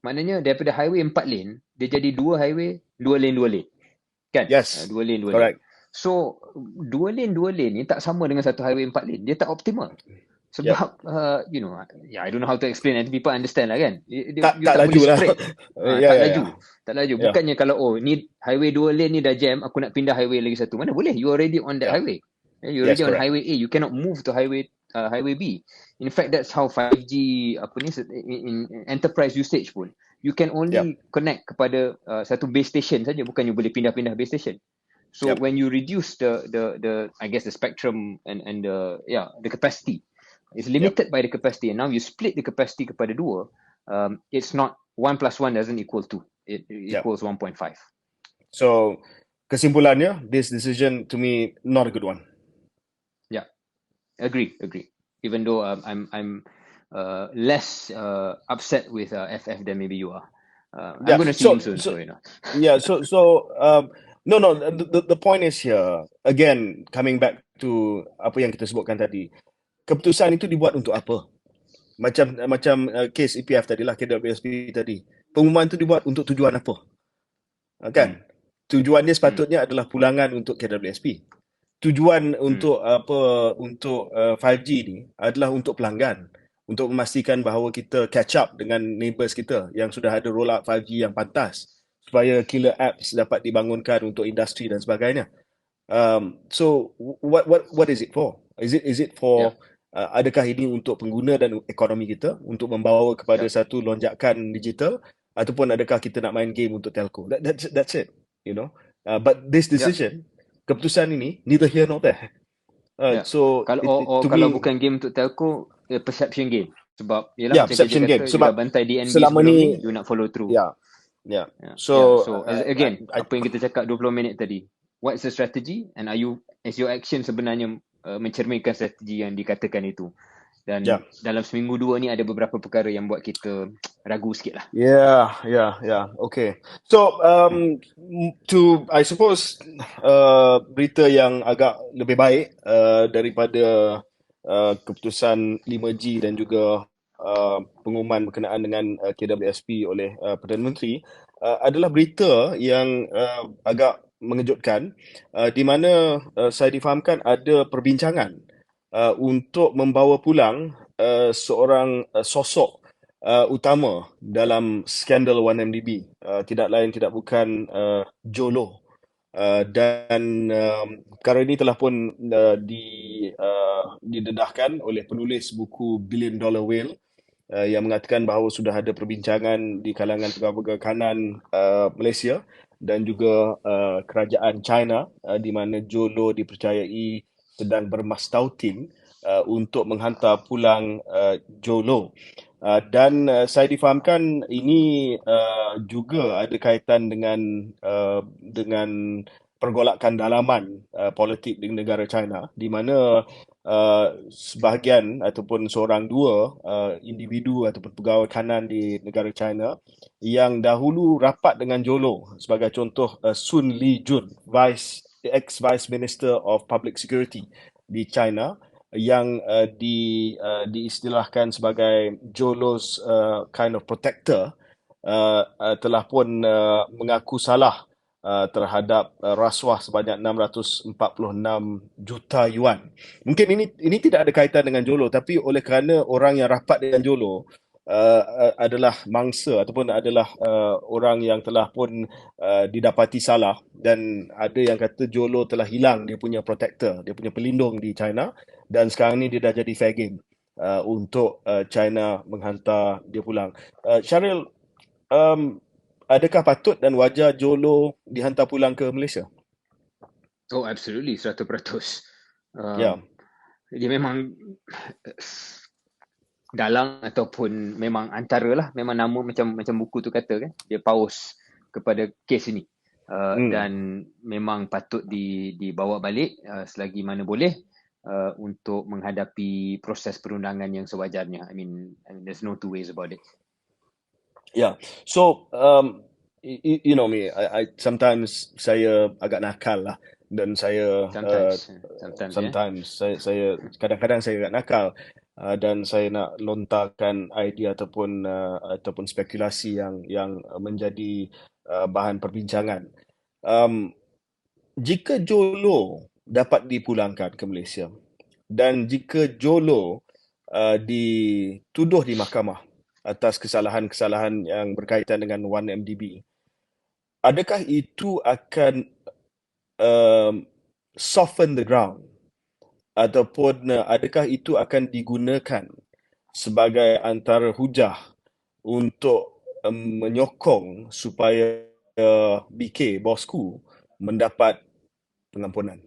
maknanya daripada highway 4 lane, dia jadi 2 highway, 2 lane. Kan? Yes. 2 lane. Correct. So, 2 lane ni tak sama dengan satu highway 4 lane. Dia tak optimal. Sebab, I don't know how to explain, and people understand lah kan. Tak laju lah. Tak laju. Bukannya kalau, ni highway 2 lane ni dah jam, aku nak pindah highway lagi satu. Mana boleh? You already on that highway. You already on highway A. You cannot move to highway B. In fact, that's how 5G in enterprise usage pun. You can only connect kepada satu base station saja, bukan you boleh pindah-pindah base station. So when you reduce the I guess the spectrum and the capacity, it's limited by the capacity, and now you split the capacity kepada 2. It's not 1 + 1 doesn't equal 2. It equals 1.5. So kesimpulannya, this decision to me not a good one. Agree. Even though I'm less upset with FF than maybe you are. I'm going to see him soon. No. The point is here, again, coming back to apa yang kita sebutkan tadi. Keputusan itu dibuat untuk apa? Macam case EPF tadi lah, KWSP tadi. Pengumuman itu dibuat untuk tujuan apa? Kan? Tujuannya sepatutnya adalah pulangan untuk KWSP. Tujuan untuk 5G ni adalah untuk pelanggan, untuk memastikan bahawa kita catch up dengan neighbours kita yang sudah ada roll out 5G yang pantas, supaya killer apps dapat dibangunkan untuk industri dan sebagainya. So what is it for? Is it for adakah ini untuk pengguna dan ekonomi kita, untuk membawa kepada satu lonjakan digital, ataupun adakah kita nak main game untuk telco? That's it, but this decision, keputusan ini neither here nor there. So kalau bukan game untuk telco, perception game. Sebab perception game. Sebab bantai DNB selama ni you nak follow through. So again, apa yang kita cakap 20 minit tadi, what's the strategy, and is your action sebenarnya mencerminkan strategi yang dikatakan itu. Dan Ya. dalam seminggu dua ni ada beberapa perkara yang buat kita ragu sikit lah. Yeah. Okay. So, I suppose, berita yang agak lebih baik daripada keputusan 5G dan juga pengumuman berkenaan dengan KWSP oleh Perdana Menteri adalah berita yang agak mengejutkan, di mana saya difahamkan ada perbincangan untuk membawa pulang seorang sosok utama dalam skandal 1MDB, tidak lain tidak bukan Jolo. Dan perkara ini telah pun didedahkan oleh penulis buku Billion Dollar Whale, yang mengatakan bahawa sudah ada perbincangan di kalangan pegawai kanan Malaysia dan juga kerajaan China, di mana Jolo dipercayai sedang bermastautin untuk menghantar pulang Jolo. Dan saya difahamkan ini juga ada kaitan dengan pergolakan dalaman politik di negara China, di mana sebahagian ataupun seorang dua individu ataupun pegawai kanan di negara China yang dahulu rapat dengan Jolo, sebagai contoh Sun Lijun, ex-Vice Minister of Public Security di China, yang diistilahkan sebagai Jolo's kind of protector, telah pun mengaku salah terhadap rasuah sebanyak 646 juta yuan. Mungkin ini tidak ada kaitan dengan Jolo, tapi oleh kerana orang yang rapat dengan Jolo adalah mangsa ataupun adalah orang yang telah pun didapati salah, dan ada yang kata Jolo telah hilang dia punya protector, dia punya pelindung di China, dan sekarang ni dia dah jadi fair game untuk China menghantar dia pulang. Syaril, adakah patut dan wajar Jolo dihantar pulang ke Malaysia? Oh, absolutely, 100%. Ya. Dia memang dalang ataupun memang antara lah, memang nama macam buku tu kata kan, dia paus kepada kes ini. Dan memang patut dibawa balik selagi mana boleh untuk menghadapi proses perundangan yang sewajarnya. I mean there's no two ways about it. Yeah. So, you know me, I sometimes saya agak nakal lah, dan saya Sometimes saya kadang-kadang saya agak nakal, dan saya nak lontarkan idea ataupun spekulasi yang menjadi bahan perbincangan. Jika Jolo dapat dipulangkan ke Malaysia, dan jika Jolo dituduh di mahkamah atas kesalahan-kesalahan yang berkaitan dengan 1MDB, adakah itu akan soften the ground, ataupun adakah itu akan digunakan sebagai antara hujah untuk menyokong supaya BK, bosku, mendapat pengampunan?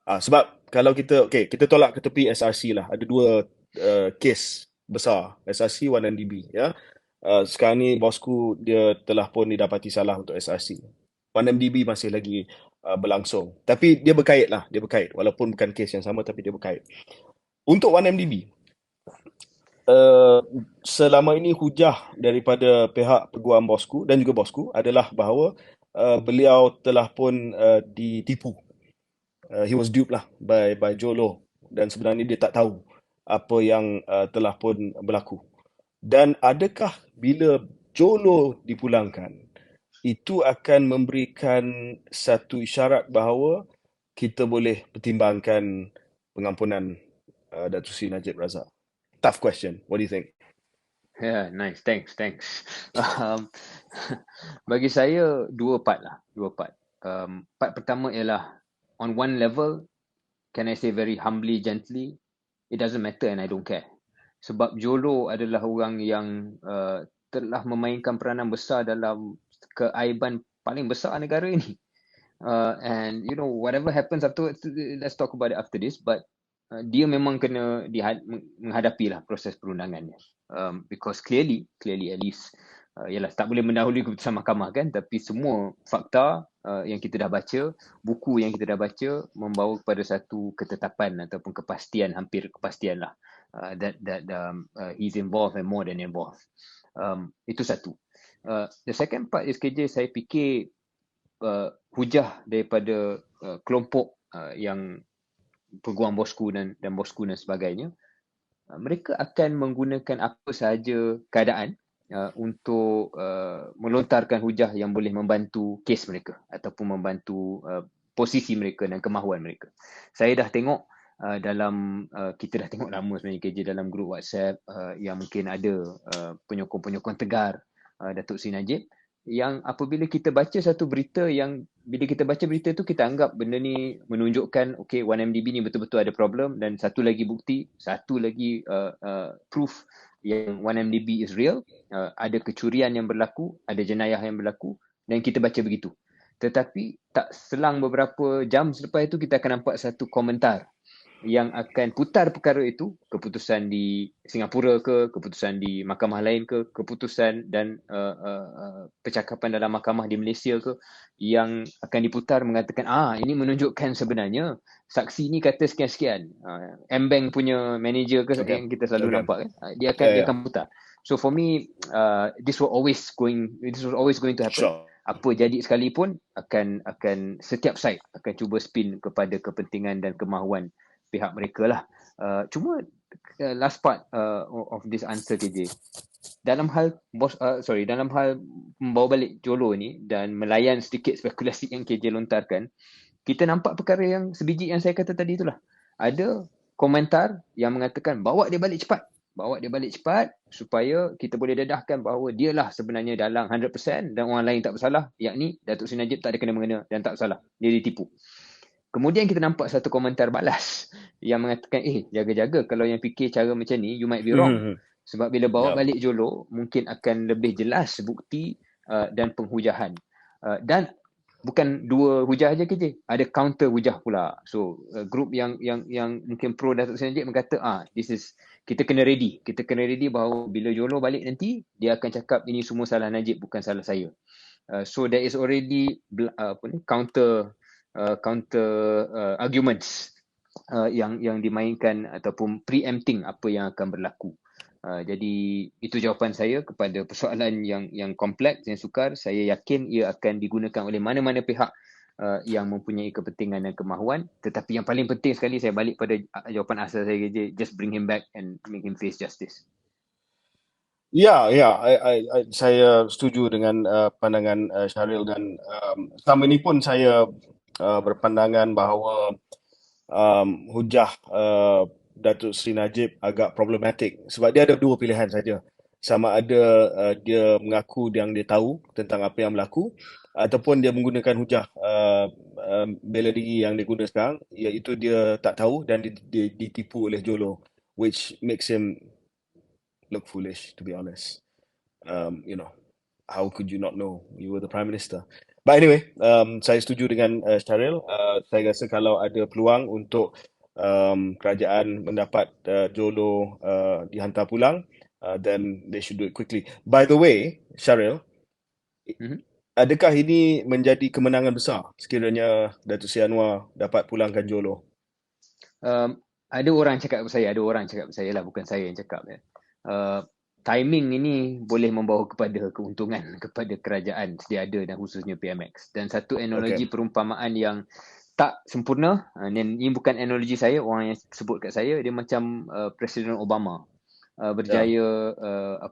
Sebab kalau kita tolak ke tepi SRC lah. Ada dua kes besar, SRC, 1MDB, ya. Sekarang ni bosku dia telah pun didapati salah untuk SRC. 1MDB masih lagi berlangsung. Tapi dia berkait lah, walaupun bukan kes yang sama, tapi dia berkait. Untuk 1MDB, selama ini hujah daripada pihak peguam bosku dan juga bosku adalah bahawa beliau telah pun ditipu. He was duped lah by Jolo, dan sebenarnya dia tak tahu apa yang telah pun berlaku. Dan adakah bila Jolo dipulangkan, itu akan memberikan satu isyarat bahawa kita boleh pertimbangkan pengampunan Datuk Seri Najib Razak? Tough question. What do you think? Yeah, nice. Thanks. Bagi saya dua part. Part pertama ialah on one level, can I say very humbly, gently, it doesn't matter and I don't care. Sebab Jolo adalah orang yang telah memainkan peranan besar dalam keaiban paling besar negara ini. And you know, whatever happens afterwards, let's talk about it after this, but dia memang kena menghadapi lah proses perundangannya. Because clearly at least Yalah, tak boleh mendahului keputusan mahkamah kan, tapi semua fakta yang kita dah baca, buku yang kita dah baca membawa kepada satu ketetapan ataupun kepastian, hampir kepastian lah, that he's involved and more than involved. Itu satu. The second part is KJ, saya fikir hujah daripada kelompok yang peguam bosku dan bosku dan sebagainya, mereka akan menggunakan apa sahaja keadaan untuk melontarkan hujah yang boleh membantu kes mereka ataupun membantu posisi mereka dan kemahuan mereka. Saya dah tengok dalam kita dah tengok lama sebenarnya KJ dalam grup WhatsApp yang mungkin ada penyokong-penyokong tegar Datuk Seri Najib, yang apabila kita baca satu berita yang bila kita baca berita tu kita anggap benda ni menunjukkan okay 1MDB ni betul-betul ada problem, dan satu lagi bukti, satu lagi proof yang 1MDB is real, ada kecurian yang berlaku, ada jenayah yang berlaku, dan kita baca begitu. Tetapi tak selang beberapa jam selepas itu kita akan nampak satu komentar yang akan putar perkara itu, keputusan di Singapura ke, keputusan di mahkamah lain ke, keputusan dan percakapan dalam mahkamah di Malaysia ke, yang akan diputar mengatakan ini menunjukkan sebenarnya saksi ni kata sekian-sekian. M-Bank punya manager ke, yang kita selalu nampak kan, dia akan putar. So for me, this was always going to happen. Sure. Apa jadi sekalipun akan setiap side akan cuba spin kepada kepentingan dan kemahuan pihak mereka lah. Cuma last part of this answer KJ, dalam hal dalam hal membawa balik Jolo ni dan melayan sedikit spekulasi yang KJ lontarkan, kita nampak perkara yang sebiji yang saya kata tadi itulah. Ada komentar yang mengatakan bawa dia balik cepat supaya kita boleh dedahkan bahawa dialah sebenarnya dalang 100% dan orang lain tak bersalah, yakni Datuk Seri Najib tak ada kena-mengena dan tak bersalah, dia ditipu. Kemudian kita nampak satu komentar balas yang mengatakan, jaga-jaga kalau yang fikir cara macam ni, you might be wrong. Sebab bila bawa balik Jolo, mungkin akan lebih jelas bukti dan penghujahan. Dan bukan dua hujah aja KJ, ada counter hujah pula. So grup yang mungkin pro Datuk Seri Najib berkata, kita kena ready bahawa bila Jolo balik nanti, dia akan cakap ini semua salah Najib, bukan salah saya. So there is already counter arguments yang dimainkan ataupun preempting apa yang akan berlaku. Jadi itu jawapan saya kepada persoalan yang kompleks, yang sukar. Saya yakin ia akan digunakan oleh mana-mana pihak yang mempunyai kepentingan dan kemahuan. Tetapi yang paling penting sekali, saya balik pada jawapan asal saya, just bring him back and make him face justice. Saya setuju dengan pandangan Syahril, dan selama ini pun saya berpandangan bahawa hujah Datuk Seri Najib agak problematik sebab dia ada dua pilihan saja. Sama ada dia mengaku yang dia tahu tentang apa yang berlaku, ataupun dia menggunakan hujah bela diri yang dia guna sekarang, iaitu dia tak tahu dan ditipu oleh Jolo, which makes him look foolish, to be honest. How could you not know? You were the Prime Minister. But anyway, saya setuju dengan Syahril. Saya rasa kalau ada peluang untuk kerajaan mendapat Jolo dihantar pulang, then they should do it quickly. By the way, Syahril, adakah ini menjadi kemenangan besar sekiranya Datuk Seri Anwar dapat pulangkan Jolo? Ada orang cakap kepada saya lah, bukan saya yang cakap. Timing ini boleh membawa kepada keuntungan kepada kerajaan sedia ada dan khususnya PMX. Dan satu analogi perumpamaan yang tak sempurna, ini bukan analogi saya, orang yang sebut kat saya, dia macam Presiden Obama berjaya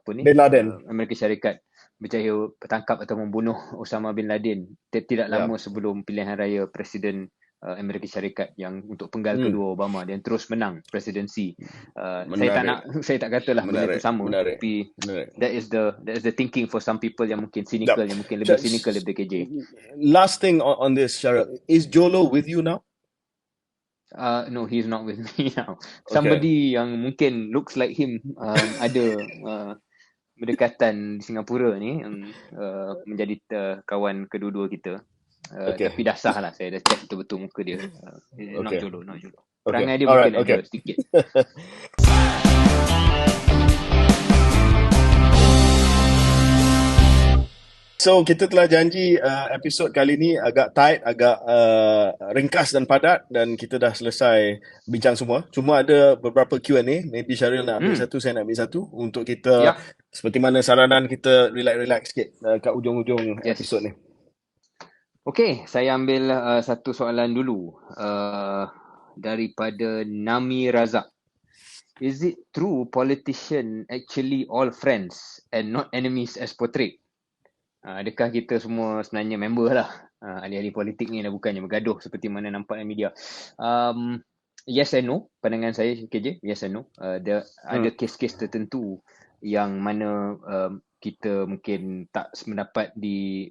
Bin Laden, Amerika Syarikat berjaya bertangkap atau membunuh Osama Bin Laden tidak lama sebelum pilihan raya Presiden Amerika Syarikat yang untuk penggal kedua Obama, dan terus menang presidensi. Saya tak katalah benda itu sama, tapi that is the thinking for some people yang mungkin cynical, yang mungkin lebih cynical daripada KJ. Last thing on this, Syahril, is Jolo with you now? No, he's not with me now. Somebody yang mungkin looks like him ada berdekatan di Singapura ni yang menjadi kawan kedua-dua kita. Tapi dah sah lah, saya dah check betul-betul muka dia. Not Jolo. Perangai dia mungkin ada sedikit. So kita telah janji episod kali ni agak tight, agak ringkas dan padat, dan kita dah selesai bincang semua. Cuma ada beberapa Q&A. Maybe Syaril nak ambil satu, saya nak ambil satu untuk kita, Ya, seperti mana saranan kita, relax-relax sikit kat ujung-ujung episod ni. yes. Okey, saya ambil satu soalan dulu daripada Nami Razak. Is it true politician actually all friends and not enemies as portrayed? Adakah kita semua sebenarnya member lah, ahli-ahli politik ni dah bukannya bergaduh seperti mana nampak dalam media. Yes and no, pandangan saya KJ, yes and no. Ada kes-kes tertentu yang mana kita mungkin tak sependapat di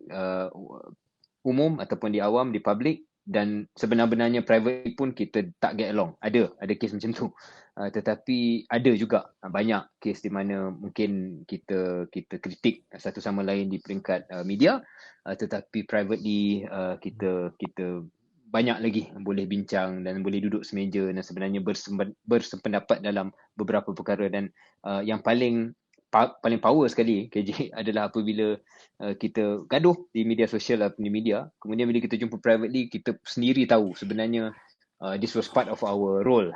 umum ataupun di awam, di public, dan sebenar-benarnya private pun kita tak get along. Ada kes macam tu. Tetapi ada juga banyak kes di mana mungkin kita kritik satu sama lain di peringkat media, tetapi privately kita banyak lagi boleh bincang dan boleh duduk semeja dan sebenarnya bersependapat dalam beberapa perkara. Dan yang paling power sekali KJ adalah apabila kita gaduh di media sosial atau di media, kemudian bila kita jumpa privately, kita sendiri tahu sebenarnya this was part of our role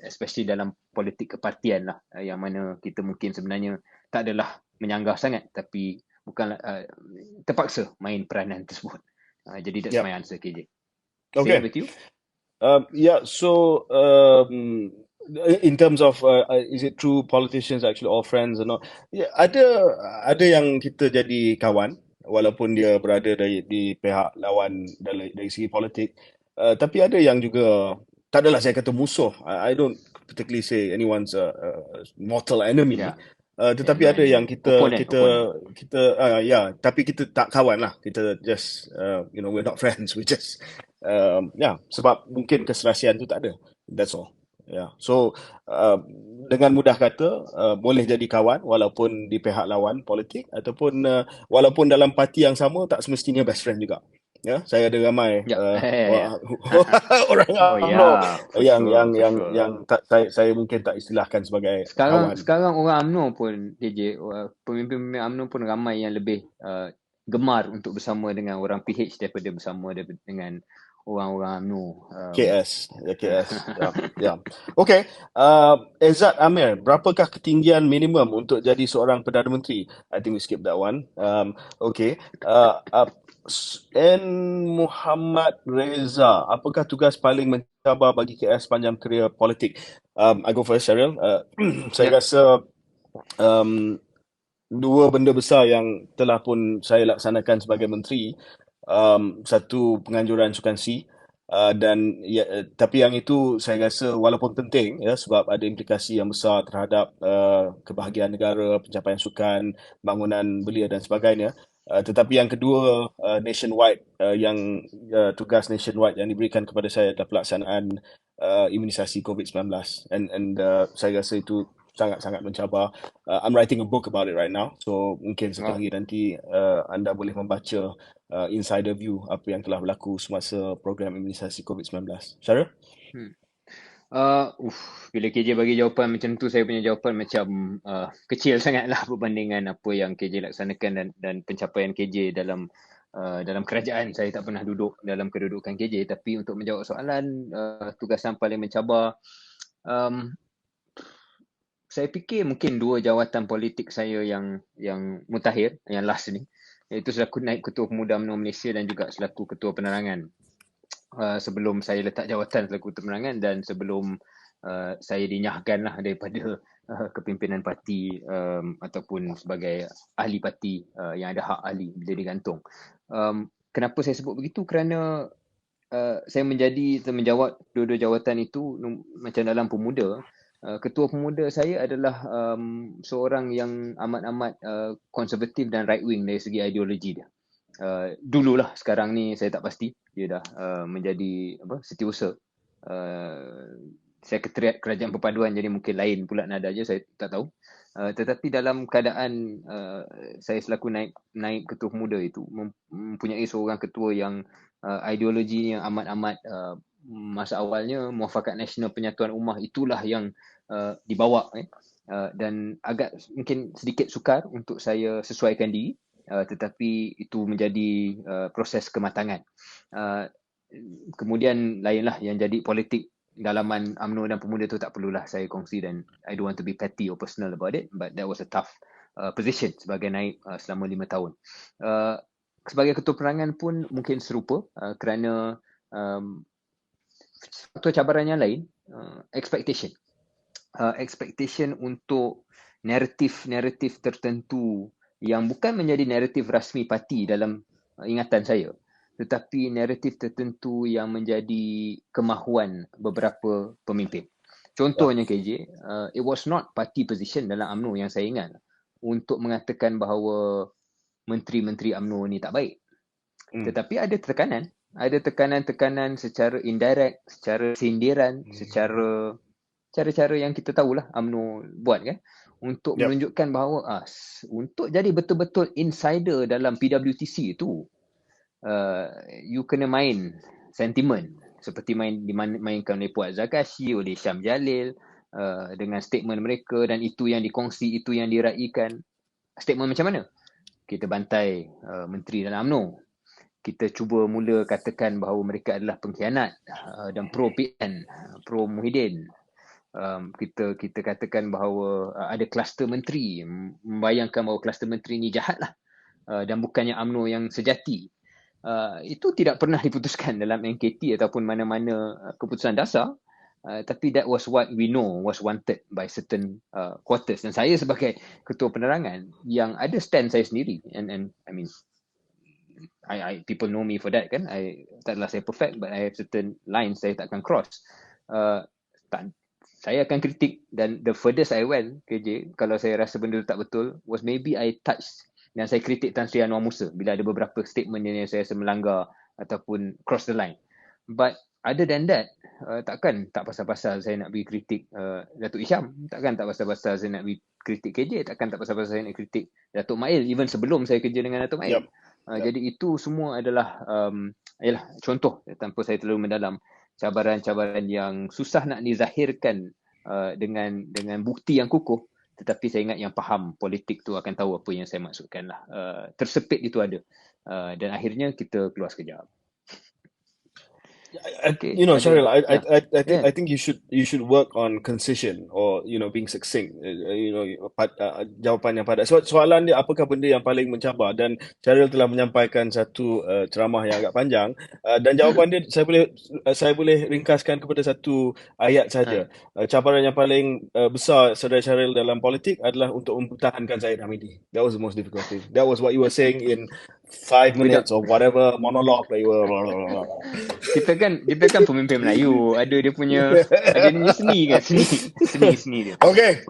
especially dalam politik kepartian lah, yang mana kita mungkin sebenarnya tak adalah menyanggah sangat, tapi bukanlah terpaksa main peranan tersebut. Jadi that's my answer KJ. Okay. Same with you? So in terms of is it true politicians actually all friends or not? Ada yang kita jadi kawan walaupun dia berada di pihak lawan dari segi politik, tapi ada yang juga tak adalah saya kata musuh. I don't particularly say anyone's a mortal enemy. Tetapi ada yang kita tapi kita tak kawan lah. Kita just we're not friends. We just sebab mungkin keserasian tu tak ada. That's all. So dengan mudah kata boleh jadi kawan walaupun di pihak lawan politik, ataupun walaupun dalam parti yang sama, tak semestinya best friend juga. Saya ada ramai orang UMNO yang tak, saya mungkin tak istilahkan sebagai kawan. Sekarang orang UMNO pun KJ, pemimpin-pemimpin UMNO pun ramai yang lebih gemar untuk bersama dengan orang PH daripada bersama dengan orang-orang UMNO. KS. Okay. Ezat Amir, berapakah ketinggian minimum untuk jadi seorang Perdana Menteri? I think we skip that one. Okay. N. Muhammad Reza, apakah tugas paling mencabar bagi KS sepanjang kerjaya politik? I go first, Syaril. Saya rasa dua benda besar yang telah pun saya laksanakan sebagai menteri. Satu, penganjuran sukansi, dan tapi yang itu saya rasa walaupun penting sebab ada implikasi yang besar terhadap kebahagiaan negara, pencapaian sukan, bangunan belia dan sebagainya. Tetapi yang kedua, nationwide, yang tugas nationwide yang diberikan kepada saya adalah pelaksanaan imunisasi COVID-19, and saya rasa itu sangat-sangat mencabar. I'm writing a book about it right now, so mungkin satu hari nanti anda boleh membaca insider view apa yang telah berlaku semasa program imunisasi COVID-19. Syaril? Bila KJ bagi jawapan macam tu, saya punya jawapan macam kecil sangatlah berbandingan apa yang KJ laksanakan dan pencapaian KJ dalam kerajaan. Saya tak pernah duduk dalam kedudukan KJ, tapi untuk menjawab soalan tugasan paling mencabar, saya fikir mungkin dua jawatan politik saya yang mutakhir, yang last ni, iaitu selaku Naib Ketua Pemuda UMNO Malaysia dan juga selaku Ketua Penerangan. Sebelum saya letak jawatan selaku Ketua Penerangan dan sebelum saya dinyahkan lah daripada kepimpinan parti ataupun sebagai ahli parti yang ada hak ahli bila digantung. Kenapa saya sebut begitu? Kerana saya menjawat dua-dua jawatan itu macam dalam pemuda. Ketua Pemuda saya adalah seorang yang amat-amat konservatif dan right wing dari segi ideologi dia. Dululah, sekarang ni saya tak pasti. Dia dah menjadi setiausaha Sekretariat Kerajaan Perpaduan, jadi mungkin lain pula nada je, saya tak tahu. Tetapi dalam keadaan saya selaku naib Ketua Pemuda itu mempunyai seorang ketua yang ideologinya amat-amat masa awalnya Muafakat Nasional Penyatuan Ummah itulah yang dibawa, dan agak mungkin sedikit sukar untuk saya sesuaikan diri tetapi itu menjadi proses kematangan. Uh, Kemudian lainlah yang jadi politik dalaman UMNO dan Pemuda tu tak perlulah saya kongsi, dan I don't want to be petty or personal about it, but that was a tough position sebagai naib selama 5 tahun. Sebagai ketua penerangan pun mungkin serupa, kerana faktor cabaran yang lain, expectation. Expectation untuk naratif tertentu yang bukan menjadi naratif rasmi parti dalam ingatan saya, tetapi naratif tertentu yang menjadi kemahuan beberapa pemimpin. Contohnya KJ, it was not party position dalam UMNO yang saya ingat untuk mengatakan bahawa menteri-menteri UMNO ni tak baik. Tetapi ada tekanan secara indirect, secara sindiran, secara cara-cara yang kita tahulah UMNO buat kan, untuk menunjukkan bahawa untuk jadi betul-betul insider dalam PWTC itu, you kena main sentimen, seperti dimainkan oleh Puan Zakashi, oleh Syam Jalil, dengan statement mereka, dan itu yang dikongsi, itu yang diraikan. Statement macam mana? Kita bantai menteri dalam UMNO. Kita cuba mula katakan bahawa mereka adalah pengkhianat dan pro PN, pro Muhyiddin. Kita katakan bahawa ada kluster menteri, membayangkan bahawa kluster menteri ni jahatlah, dan bukannya UMNO yang sejati. Itu tidak pernah diputuskan dalam NKT ataupun mana-mana keputusan dasar, tapi that was what we know was wanted by certain quarters. Dan saya sebagai ketua penerangan yang ada stand saya sendiri, and I mean, people know me for that kan, taklah saya perfect, but I have certain lines saya takkan cross. Saya akan kritik, dan the furthest I went KJ, kalau saya rasa benda tak betul, was maybe I touched, dan saya kritik Tan Sri Anwar Musa bila ada beberapa statement yang saya rasa melanggar ataupun cross the line. But other than that, takkan tak pasal-pasal saya nak pergi kritik Datuk Isham, takkan tak pasal-pasal saya nak pergi kritik KJ, takkan tak pasal-pasal saya nak kritik Datuk Mail, even sebelum saya kerja dengan Datuk Mail. Jadi itu semua adalah contoh, tanpa saya terlalu mendalam, cabaran-cabaran yang susah nak dizahirkan dengan bukti yang kukuh. Tetapi saya ingat yang faham politik tu akan tahu apa yang saya maksudkan lah. Tersepit itu ada. Dan akhirnya kita keluar sekejap. Okay. Syaril, I think you should work on concision, or being succinct. Jawapan yang padat. Soalan dia, apakah benda yang paling mencabar? Dan Syaril telah menyampaikan satu ceramah yang agak panjang, dan jawapan dia saya boleh ringkaskan kepada satu ayat saja. Cabaran yang paling besar saudara Syaril dalam politik adalah untuk mempertahankan Zahid Hamidi. That was the most difficult thing. That was what you were saying in 5 minutes or whatever monologue that you were. Kita kan pemimpin Melayu, ada dia punya seni kan, seni dia. Okay,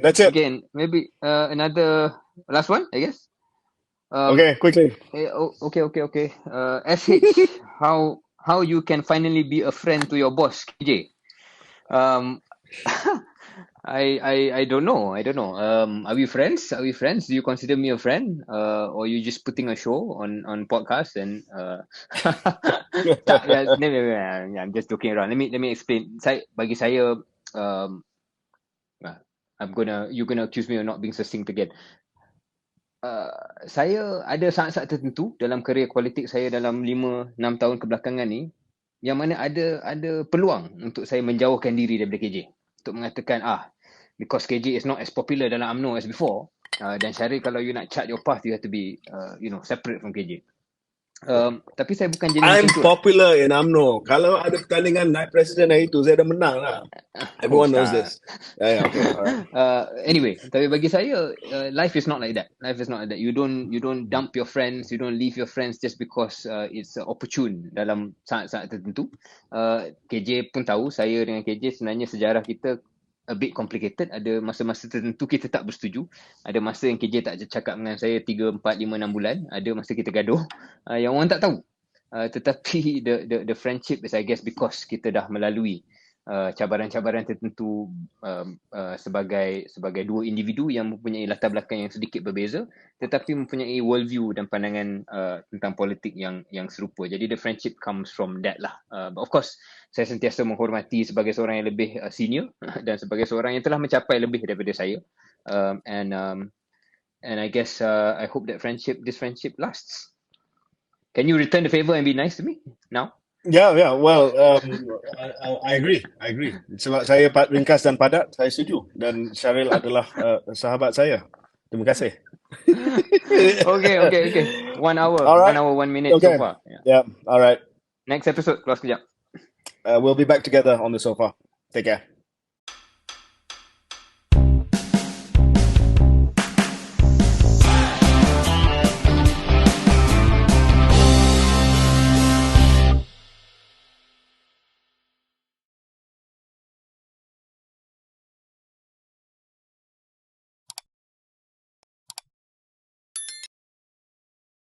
that's it. Again, maybe another last one, I guess. Okay, quickly. Okay. SH, how you can finally be a friend to your boss, KJ? I don't know. Are we friends? Do you consider me a friend? Or you just putting a show on podcast and I'm just joking around. Let me explain. Bagi saya, you're gonna accuse me of not being succinct again. Saya ada saat-saat tertentu dalam kerjaya politik saya dalam 5-6 tahun kebelakangan ni, yang mana ada peluang untuk saya menjauhkan diri daripada KJ, untuk mengatakan because KJ is not as popular dalam UMNO as before, dan Syaril, kalau you nak chart your path, you have to be separate from KJ. Tapi saya bukan jenis I'm popular in UMNO. Kalau ada pertandingan naik presiden hari itu, saya dah menang lah. Everyone knows this. Okay. Anyway, tapi bagi saya, life is not like that. You don't dump your friends, you don't leave your friends just because it's opportune dalam saat-saat tertentu. KJ pun tahu, saya dengan KJ sebenarnya sejarah kita a bit complicated. Ada masa-masa tertentu kita tak bersetuju. Ada masa yang KJ tak cakap dengan saya 3, 4, 5, 6 bulan. Ada masa kita gaduh, yang orang tak tahu. Tetapi the friendship is, I guess, because kita dah melalui cabaran-cabaran tertentu sebagai dua individu yang mempunyai latar belakang yang sedikit berbeza, tetapi mempunyai worldview dan pandangan tentang politik yang serupa. Jadi the friendship comes from that lah. But of course, saya sentiasa menghormati sebagai seorang yang lebih senior dan sebagai seorang yang telah mencapai lebih daripada saya. And I guess I hope that this friendship lasts. Can you return the favor and be nice to me now? Yeah. Well, I agree. Sebab saya ringkas dan padat, saya setuju. Dan Syaril adalah sahabat saya. Terima kasih. Okay. 1 hour. All right. 1 hour, 1 minute Okay. so far. Yeah. All right. Next episode, keluar sekejap. We'll be back together on the sofa. Take care.